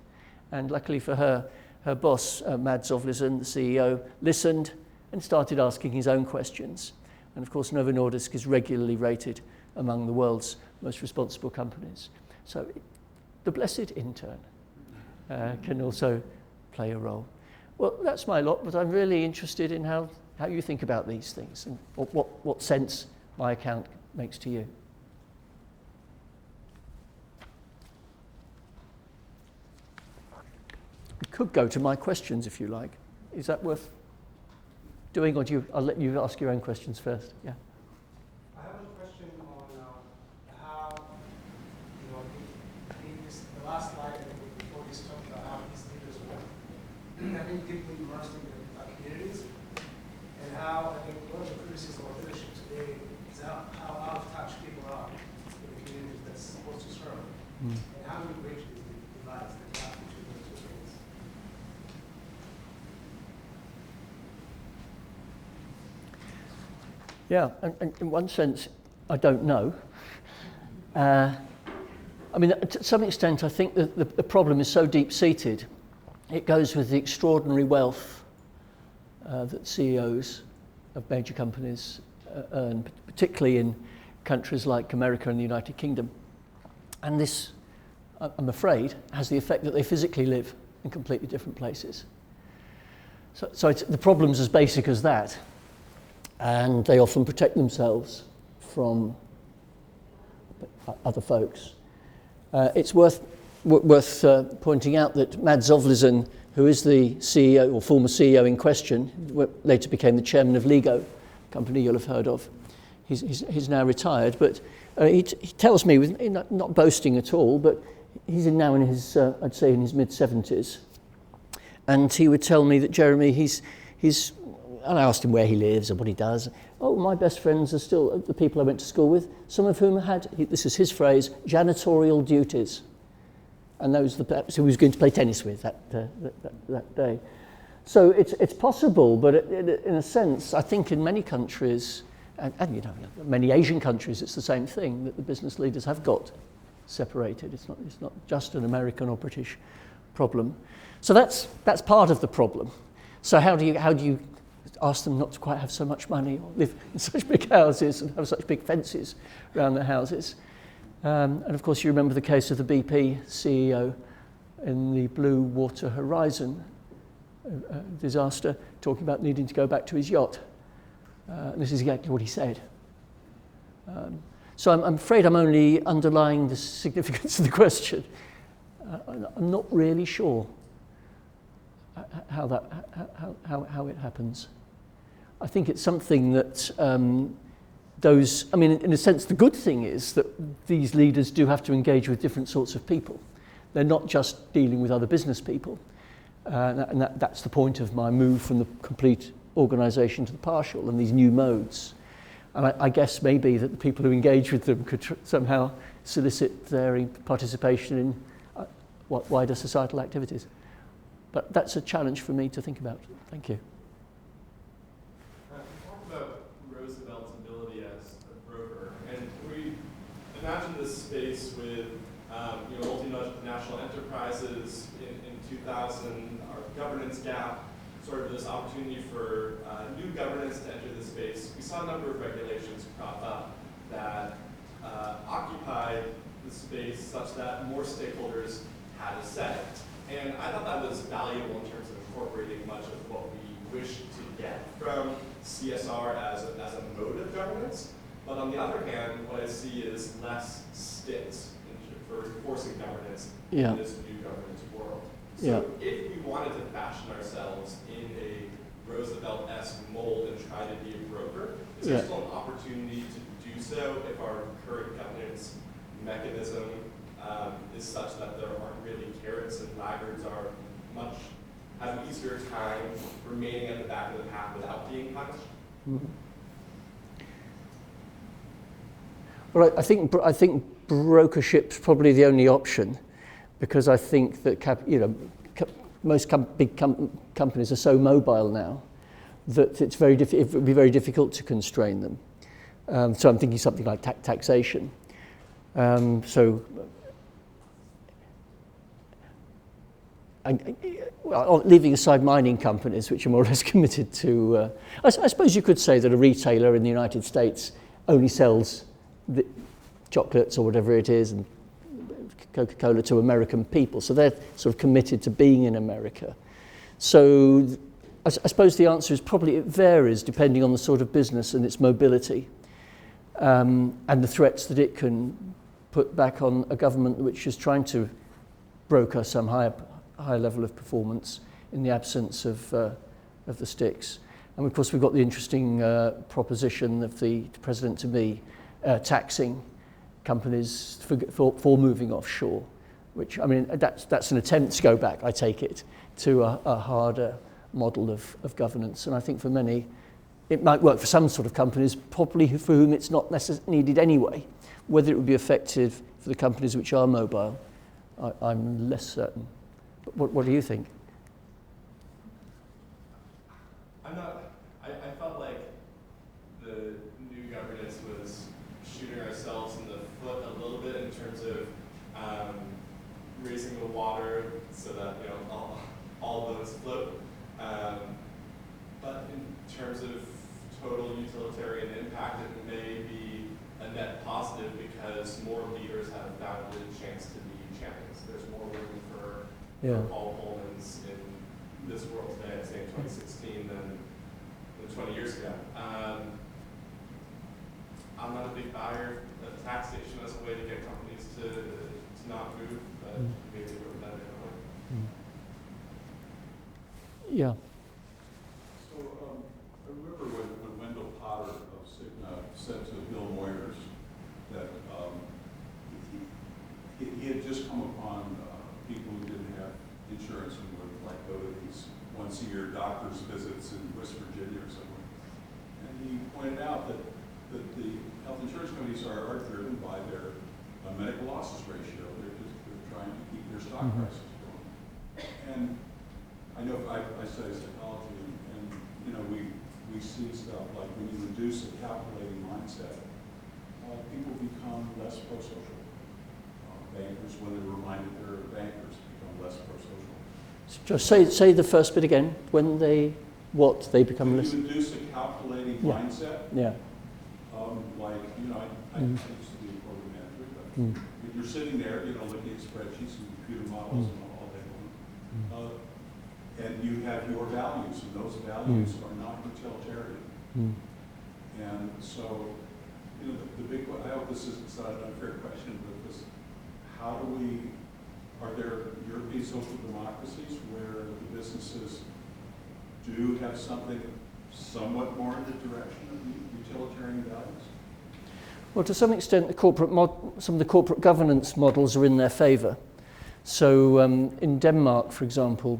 And luckily for her, her boss, Mads Ovlesen, the CEO, listened and started asking his own questions. And of course, Novo Nordisk is regularly rated among the world's most responsible companies. So the blessed intern can also play a role. Well, that's my lot, but I'm really interested in how you think about these things and what sense my account makes to you. You could go to my questions if you like. Is that worth doing, or I'll let you ask your own questions first. Yeah. I have a question on how, the last slide, I think, before we talked about how these leaders work. I think deeply immersed in the communities, and how I think one of the criticisms of leadership today is how out of touch people are with the communities that's supposed to serve. And how do we bridge these divides, the gap between those two things? Yeah, and in one sense, I don't know. I mean, to some extent, I think that the problem is so deep-seated. It goes with the extraordinary wealth that CEOs of major companies earn, particularly in countries like America and the United Kingdom. And this, I'm afraid, has the effect that they physically live in completely different places. So it's, the problem's as basic as that. And they often protect themselves from other folks. It's worth pointing out that Mads Ovlesen, who is the CEO or former CEO in question, later became the chairman of Lego, a company you'll have heard of. He's now retired, but he tells me, not boasting at all, but he's now in his, I'd say, in his mid-70s. And he would tell me that, Jeremy, he's and I asked him where he lives and what he does. Oh, my best friends are still the people I went to school with, some of whom had, this is his phrase, janitorial duties. And those were the perhaps who he was going to play tennis with that day. So it's possible, but in a sense, I think in many countries, and many Asian countries, it's the same thing, that the business leaders have got separated. It's not just an American or British problem. So that's part of the problem. So how do you ask them not to quite have so much money or live in such big houses and have such big fences around their houses? And of course, you remember the case of the BP CEO in the Blue Water Horizon disaster, talking about needing to go back to his yacht. And this is exactly what he said. So I'm afraid I'm only underlying the significance of the question. I'm not really sure how it happens. I think it's something that in a sense, the good thing is that these leaders do have to engage with different sorts of people. They're not just dealing with other business people. And that's the point of my move from the complete organisation to the partial and these new modes. And I guess maybe that the people who engage with them could somehow solicit their participation in wider societal activities. But that's a challenge for me to think about. Thank you. You talked about Roosevelt's ability as a broker, and we imagine this space with multinational enterprises in 2000, our governance gap, sort of this opportunity for new governance to enter the space. We saw a number of regulations crop up that occupied the space such that more stakeholders had a say. And I thought that was valuable in terms of incorporating much of what we wish to get from CSR as a mode of governance. But on the other hand, what I see is less sticks for enforcing governance in this new governance world. So if we wanted to fashion ourselves in a Roosevelt-esque mold and try to be a broker, is there still an opportunity to do so if our current governance mechanism is such that there aren't really carrots and laggards have an easier time remaining at the back of the pack without being punished? Mm-hmm. Well, I think brokership's probably the only option, because I think that most big companies are so mobile now that it would be very difficult to constrain them. So I'm thinking something like taxation. Leaving aside mining companies, which are more or less committed to, I suppose you could say that a retailer in the United States only sells the chocolates or whatever it is, and Coca-Cola to American people, so they're sort of committed to being in America. So I suppose the answer is probably it varies depending on the sort of business and its mobility, and the threats that it can put back on a government which is trying to broker some higher level of performance in the absence of the sticks. And of course we've got the interesting proposition of the President to me taxing companies for moving offshore, which, I mean, that's an attempt to go back, I take it, to a harder model of governance. And I think for many, it might work for some sort of companies, probably for whom it's not necessarily needed anyway. Whether it would be effective for the companies which are mobile, I'm less certain. But what do you think? I felt like the new governance was shooting ourselves in the foot a little bit in terms of raising the water so that all boats float. But in terms of total utilitarian impact, it may be a net positive because more leaders have found a chance to be champions. There's more room for Paul Pullmans in this world today, I'd say in 2016 than 20 years ago. I'm not a big buyer of taxation as a way to get companies to not move, but maybe we're better that way. Yeah. So I remember when Wendell Potter of Cigna said to Bill Moyers that he had just come upon people who didn't have insurance and would go to these once-a-year doctor's visits in West Virginia or somewhere. And he pointed out that the health insurance companies are driven by their medical losses ratio. They're trying to keep their stock prices going. And I know I study psychology, and we see stuff like when you reduce a calculating mindset, people become less pro-social. Bankers, when they're reminded they're bankers, become less pro-social. Just say the first bit again. When they become less. When you reduce a calculating mindset. Yeah. I used to be a program manager, but you're sitting there, looking at spreadsheets and computer models and all day long. And you have your values, and those values are not utilitarian. And so, the big one, I hope this isn't an unfair question, but are there European social democracies where the businesses do have something somewhat more in the direction of utilitarian values? Well, to some extent, some of the corporate governance models are in their favour. So in Denmark, for example,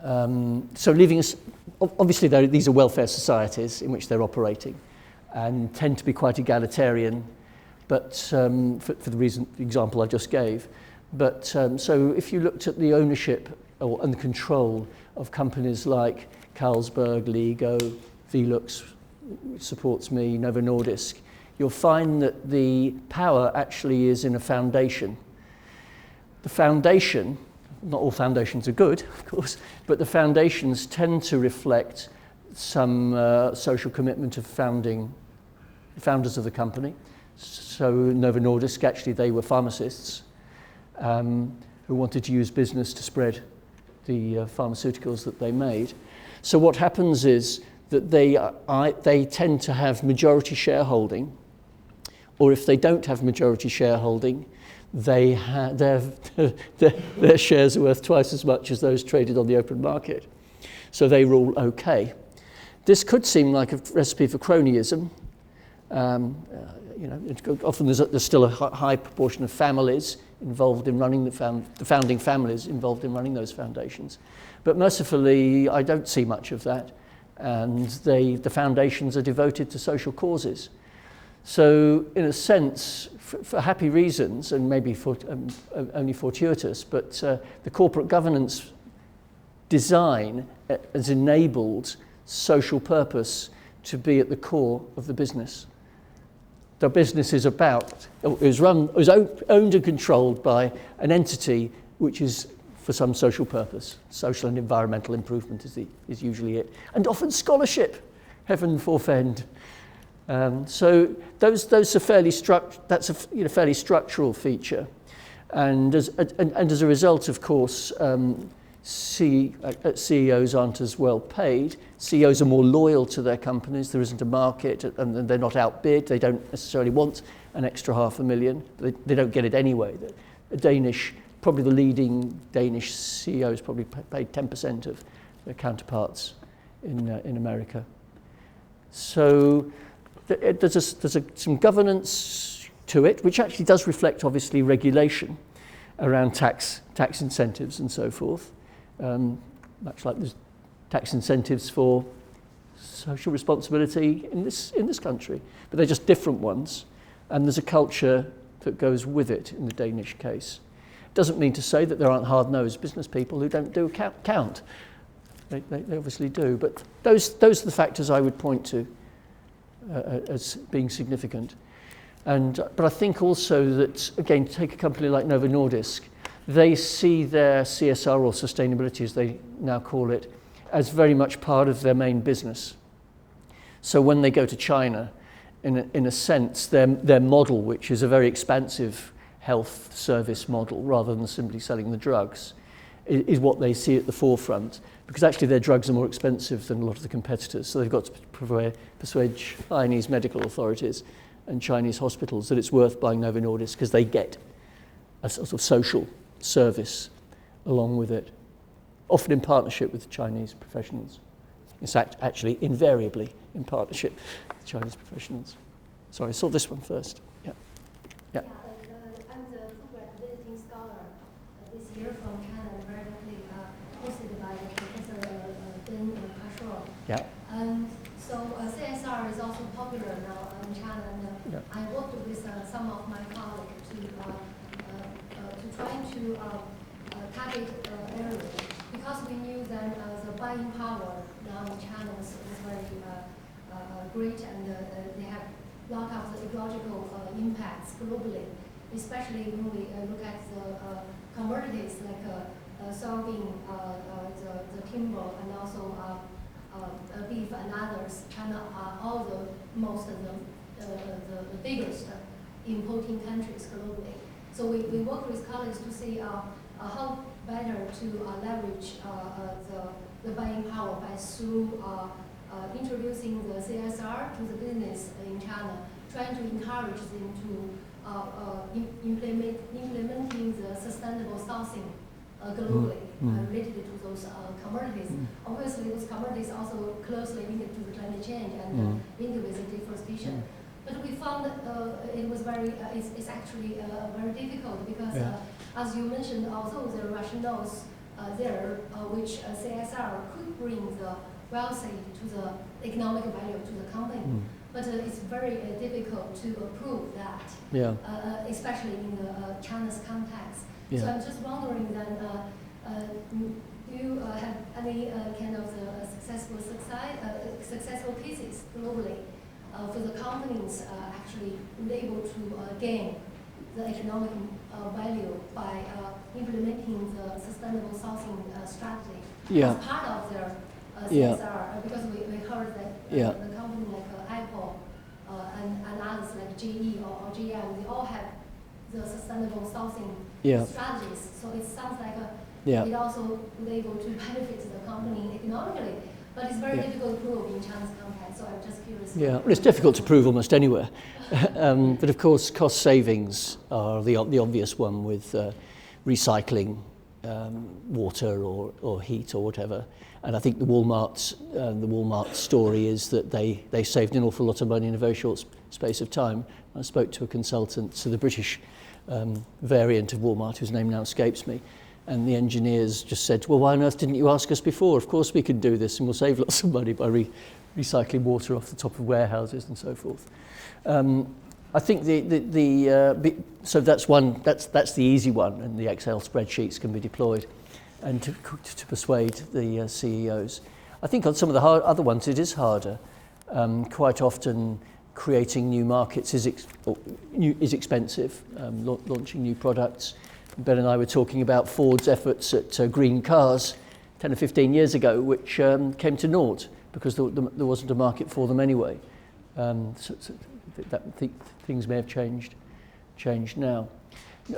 obviously these are welfare societies in which they're operating, and tend to be quite egalitarian, but for the example I just gave. But so if you looked at the ownership and the control of companies like Carlsberg, Lego, Velux, which supports me, Novo Nordisk, you'll find that the power actually is in a foundation. The foundation, not all foundations are good, of course, but the foundations tend to reflect some social commitment of founders of the company. So Novo Nordisk, actually they were pharmacists who wanted to use business to spread the pharmaceuticals that they made. So what happens is that they tend to have majority shareholding, or if they don't have majority shareholding, their shares are worth twice as much as those traded on the open market. So they rule okay. This could seem like a recipe for cronyism. Often there's still a high proportion of families involved in running the founding families involved in running those foundations. But mercifully, I don't see much of that. And the foundations are devoted to social causes. So in a sense, for happy reasons, and maybe only fortuitous, but the corporate governance design has enabled social purpose to be at the core of the business. The business is owned and controlled by an entity which is for some social purpose. Social and environmental improvement is usually it. And often scholarship, heaven forfend. So those are that's a fairly structural feature. And as a result, of course, CEOs aren't as well paid. CEOs are more loyal to their companies. There isn't a market, and they're not outbid. They don't necessarily want an extra $500,000. They don't get it anyway. Probably the leading Danish CEOs probably paid 10% of their counterparts in America. So there's some governance to it, which actually does reflect, obviously, regulation around tax incentives and so forth. Much like there's tax incentives for social responsibility in this country, but they're just different ones, and there's a culture that goes with it in the Danish case. Doesn't mean to say that there aren't hard-nosed business people who don't do count. They obviously do, but those are the factors I would point to as being significant. But I think also that, again, take a company like Novo Nordisk, they see their CSR, or sustainability as they now call it, as very much part of their main business. So when they go to China, in a sense, their model, which is a very expansive health service model rather than simply selling the drugs, is what they see at the forefront, because actually their drugs are more expensive than a lot of the competitors. So they've got to persuade Chinese medical authorities and Chinese hospitals that it's worth buying Novo Nordisk because they get a sort of social service along with it, often in partnership with Chinese professionals. In fact, actually, invariably in partnership with Chinese professionals. Sorry, I saw this one first. Yeah. I'm the Fulbright visiting scholar this year from China, very luckily hosted by Professor Ben Cashor. Yeah. And so CSR is also popular now in China, and I worked with some of my colleagues to try to target areas, because we knew that the buying power now in China is very great, and they have a lot of the ecological impacts globally, especially when we look at the commodities like soybean, the timber, and also beef and others. China are all the biggest importing countries globally. So we work with colleagues to see how better to leverage the buying power through introducing the CSR to the business in China, trying to encourage them to implementing the sustainable sourcing globally related to those commodities. Obviously, those commodities also closely linked to the climate change and linked with the deforestation. But we found that it was it's actually very difficult because, as you mentioned, although there are rationales there which CSR could bring the wealthy to the economic value to the company, but it's very difficult to approve that, Yeah. Especially in the China's context. Yeah. So I'm just wondering then, do you have any kind of successful cases globally for the companies actually able to gain the economic value by implementing the sustainable sourcing strategy Yeah. as part of their Yeah. CSR? Because we heard that Yeah. the company like Apple and others like GE or GM, they all have the sustainable sourcing Yeah. strategies. So it sounds like Yeah. it also would able to benefit the company economically, but it's very Yeah. difficult to prove in China's context. So I'm just curious. Yeah, well, it's difficult to prove almost anywhere. But of course, cost savings are the obvious one with recycling water or heat or whatever. And I think the Walmart story is that they saved an awful lot of money in a very short space of time. I spoke to a consultant, so the British variant of Walmart, whose name now escapes me, and the engineers just said, well, why on earth didn't you ask us before? Of course we could do this and we'll save lots of money by recycling water off the top of warehouses and so forth. I think so that's one. That's the easy one, and the Excel spreadsheets can be deployed, and to persuade the CEOs. I think on some of the other ones it is harder. Quite often, creating new markets is expensive. Launching new products. Ben and I were talking about Ford's efforts at green cars 10 or 15 years ago, which came to naught because there wasn't a market for them anyway. Things may have changed now.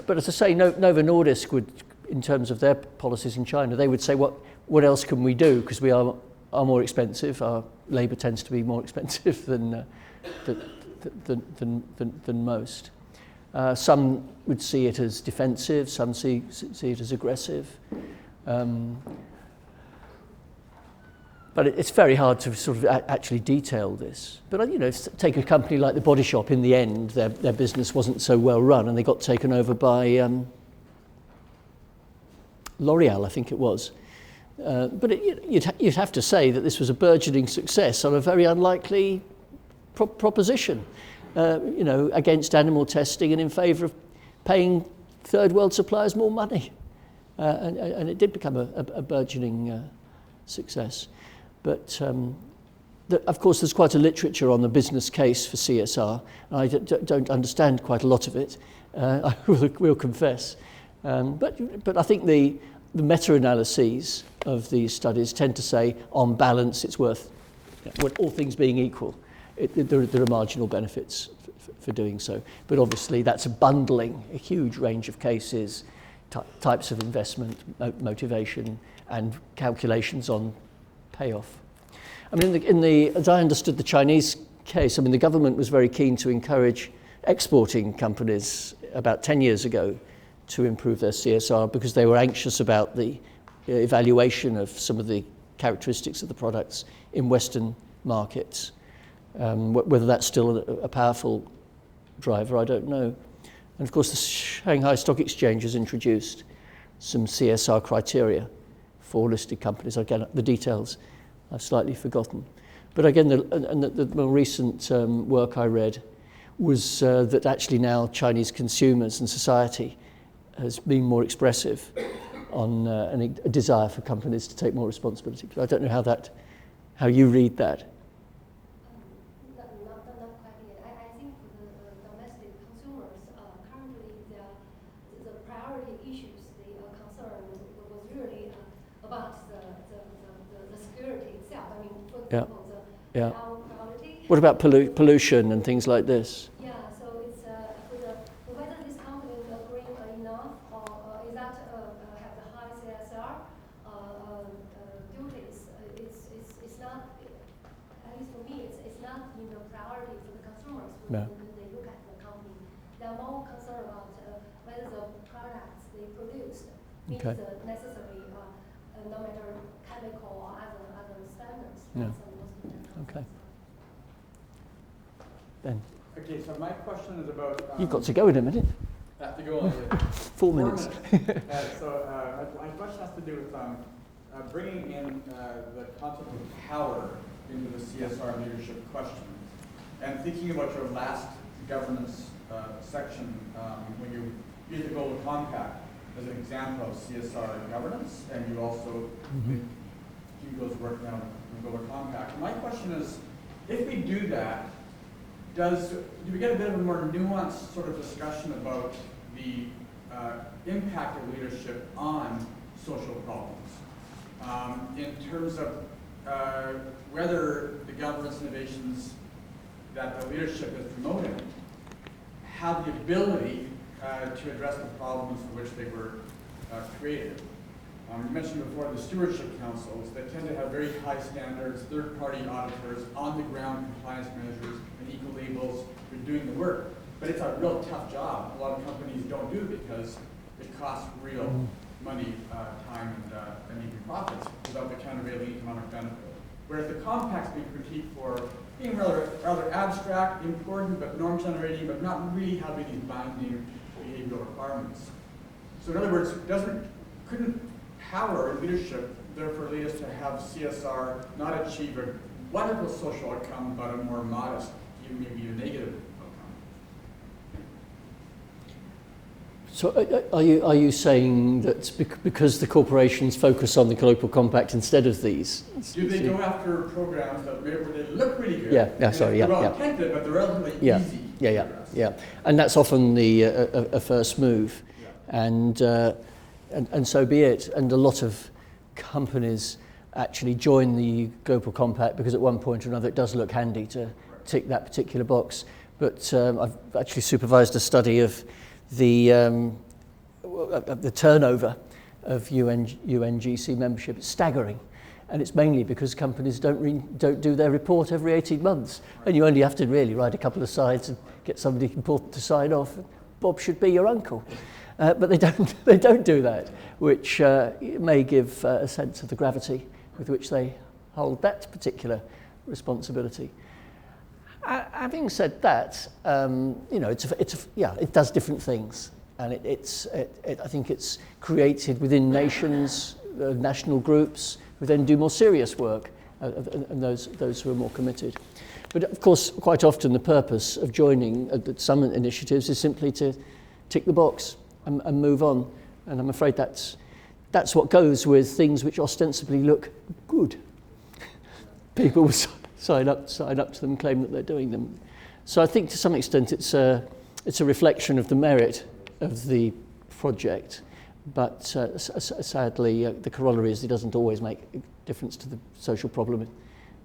But as I say, Novo Nordisk would, in terms of their policies in China, they would say, what else can we do? Because we are more expensive. Our labour tends to be more expensive than most. Some would see it as defensive, some see it as aggressive. But it's very hard to sort of actually detail this. But take a company like the Body Shop. In the end, their business wasn't so well run, and they got taken over by L'Oreal, I think it was. But you'd have to say that this was a burgeoning success on a very unlikely proposition. Against animal testing and in favour of paying third world suppliers more money. And it did become a burgeoning success. But of course there's quite a literature on the business case for CSR. I don't understand quite a lot of it, I will confess. But I think the meta-analyses of these studies tend to say, on balance, it's worth, all things being equal, there are marginal benefits for doing so. But obviously that's bundling a huge range of cases, types of investment, motivation, and calculations on payoff. I mean, as I understood the Chinese case, the government was very keen to encourage exporting companies about 10 years ago to improve their CSR because they were anxious about the evaluation of some of the characteristics of the products in Western markets. Whether that's still a powerful driver, I don't know. And of course, the Shanghai Stock Exchange has introduced some CSR criteria for listed companies. Again, the details I've slightly forgotten. But again, the more recent work I read was that actually now Chinese consumers and society has been more expressive on a desire for companies to take more responsibility. I don't know how you read that. Yeah. Yeah. What about pollution and things like this? Yeah, so it's for whether this company is green enough or is that have the high CSR duties. It's not, at least for me, it's not in the priority for the consumers when they look at the company. They're more concerned about whether the products they produce meet the necessary, no matter chemical or other standards. Yeah. Okay. Ben. Okay, so my question is about... You've got to go in a minute. I have to go on. 4 minutes. My question has to do with bringing in the concept of power into the CSR leadership question. And thinking about your last governance section, when you use the Global Compact as an example of CSR governance, and you also do Hugo's work now in the Global Compact. My question is, if we do that, do we get a bit of a more nuanced sort of discussion about the impact of leadership on social problems, in terms of whether the governance innovations that the leadership is promoting have the ability to address the problems for which they were created. You mentioned before the stewardship councils that tend to have very high standards, third-party auditors, on-the-ground compliance measures, and eco-labels who are doing the work. But it's a real tough job. A lot of companies don't do it because it costs real money, time, and even profits without the countervailing economic benefit. Whereas the compact's being critiqued for being rather abstract, important, but norm-generating, but not really having these binding behavioral requirements. So in other words, couldn't power and leadership therefore lead us to have CSR not achieve a wonderful social outcome, but a more modest, even maybe a negative outcome? So are you saying that because the corporations focus on the Global Compact instead of these? Do they go after programs that maybe where they look really good? They're well intended, but they're relatively easy. Yeah. And that's often a first move. Yeah. And so be it. And a lot of companies actually join the Global Compact because at one point or another it does look handy to tick that particular box. But I've actually supervised a study of the turnover of UNGC membership. It's staggering. And it's mainly because companies don't do their report every 18 months. And you only have to really write a couple of sides and get somebody important to sign off. Bob should be your uncle. But they don't do that, which may give a sense of the gravity with which they hold that particular responsibility. Having said that, it does different things, and I think it's created within nations, national groups, who then do more serious work, and those who are more committed. But of course, quite often the purpose of joining some initiatives is simply to tick the box and move on. And I'm afraid that's what goes with things which ostensibly look good. People will sign up to them and claim that they're doing them. So I think to some extent it's a reflection of the merit of the project, but sadly the corollary is it doesn't always make a difference to the social problem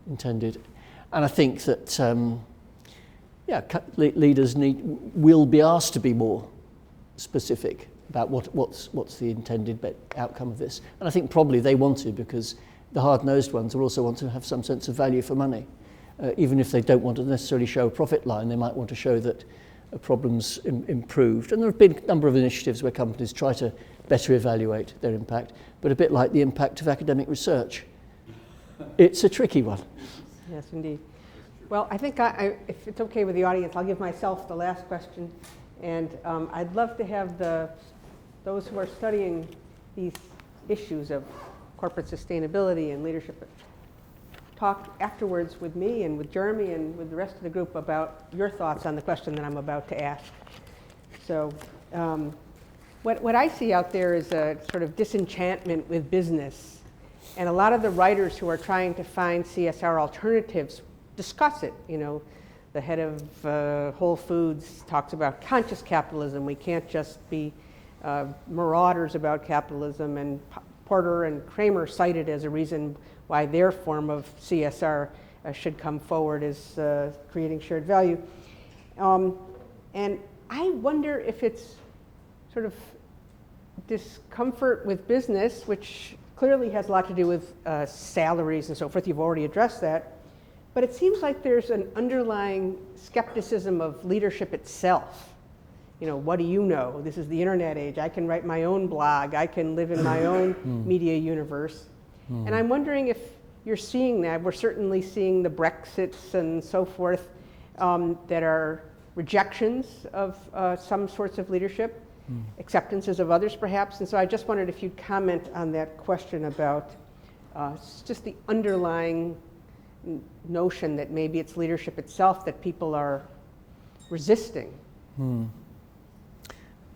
intended. And I think that leaders will be asked to be more specific about what's the intended outcome of this. And I think probably they want to, because the hard-nosed ones will also want to have some sense of value for money. Even if they don't want to necessarily show a profit line, they might want to show that a problem's improved. And there have been a number of initiatives where companies try to better evaluate their impact, but a bit like the impact of academic research. It's a tricky one. Yes, indeed. Well, I think if it's okay with the audience, I'll give myself the last question. And I'd love to have those who are studying these issues of corporate sustainability and leadership talk afterwards with me and with Jeremy and with the rest of the group about your thoughts on the question that I'm about to ask. So what I see out there is a sort of disenchantment with business. And a lot of the writers who are trying to find CSR alternatives discuss it. You know, the head of Whole Foods talks about conscious capitalism. We can't just be marauders about capitalism, and Porter and Kramer cited as a reason why their form of CSR should come forward as creating shared value. And I wonder if it's sort of discomfort with business, which clearly has a lot to do with salaries and so forth. You've already addressed that. But it seems like there's an underlying skepticism of leadership itself. You know, what do you know? This is the internet age. I can write my own blog. I can live in my own media universe. And I'm wondering if you're seeing that. We're certainly seeing the Brexits and so forth that are rejections of some sorts of leadership, acceptances of others perhaps. And so I just wondered if you'd comment on that question about just the underlying notion that maybe it's leadership itself that people are resisting.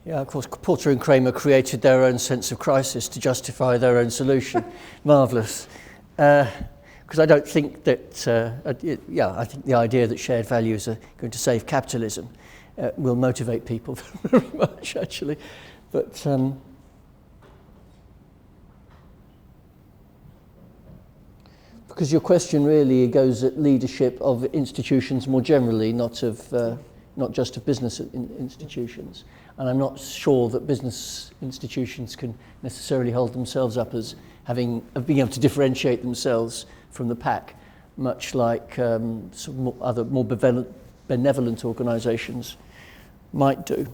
Yeah, of course, Porter and Kramer created their own sense of crisis to justify their own solution. Marvellous. Because I don't think that, I think the idea that shared values are going to save capitalism will motivate people very much, actually. But because your question really goes at leadership of institutions more generally, not just of business institutions. And I'm not sure that business institutions can necessarily hold themselves up as being able to differentiate themselves from the pack, much like some other more benevolent organisations might do.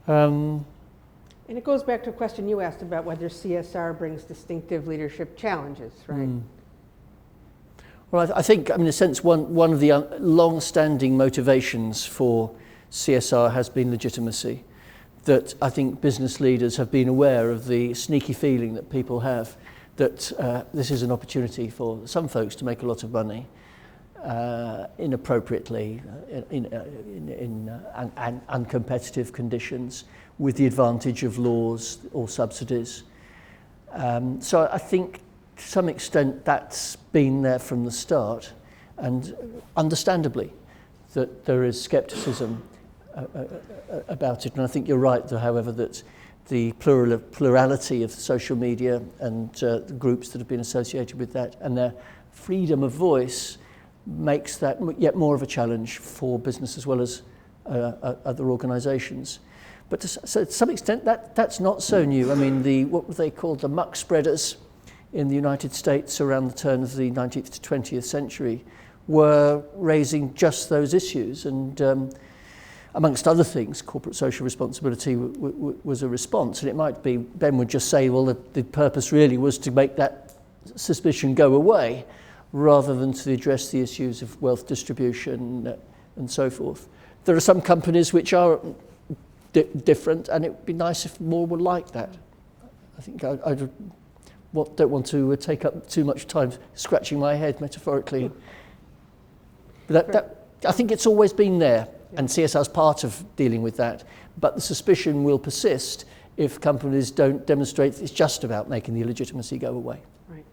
And it goes back to a question you asked about whether CSR brings distinctive leadership challenges, right? Well, I think, in a sense, one of the long-standing motivations for CSR has been legitimacy. That I think business leaders have been aware of the sneaky feeling that people have that this is an opportunity for some folks to make a lot of money inappropriately in uncompetitive conditions with the advantage of laws or subsidies. So I think to some extent that's been there from the start, and understandably that there is scepticism about it. And I think you're right, however, that the plurality of social media and the groups that have been associated with that and their freedom of voice makes that yet more of a challenge for business as well as other organisations. But to some extent, that's not so new. I mean, what were they called? The muck spreaders in the United States around the turn of the 19th to 20th century were raising just those issues. And amongst other things, corporate social responsibility was a response. And it might be, Ben would just say, well, the purpose really was to make that suspicion go away, rather than to address the issues of wealth distribution and so forth. There are some companies which are different, and it would be nice if more were like that. I think I don't want to take up too much time scratching my head metaphorically. But I think it's always been there, and CSR is part of dealing with that. But the suspicion will persist if companies don't demonstrate it's just about making the illegitimacy go away. Right.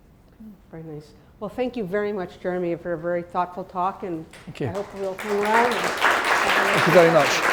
Very nice. Well, thank you very much, Jeremy, for a very thoughtful talk, and Thank you. I hope we'll come around. Thank you very much.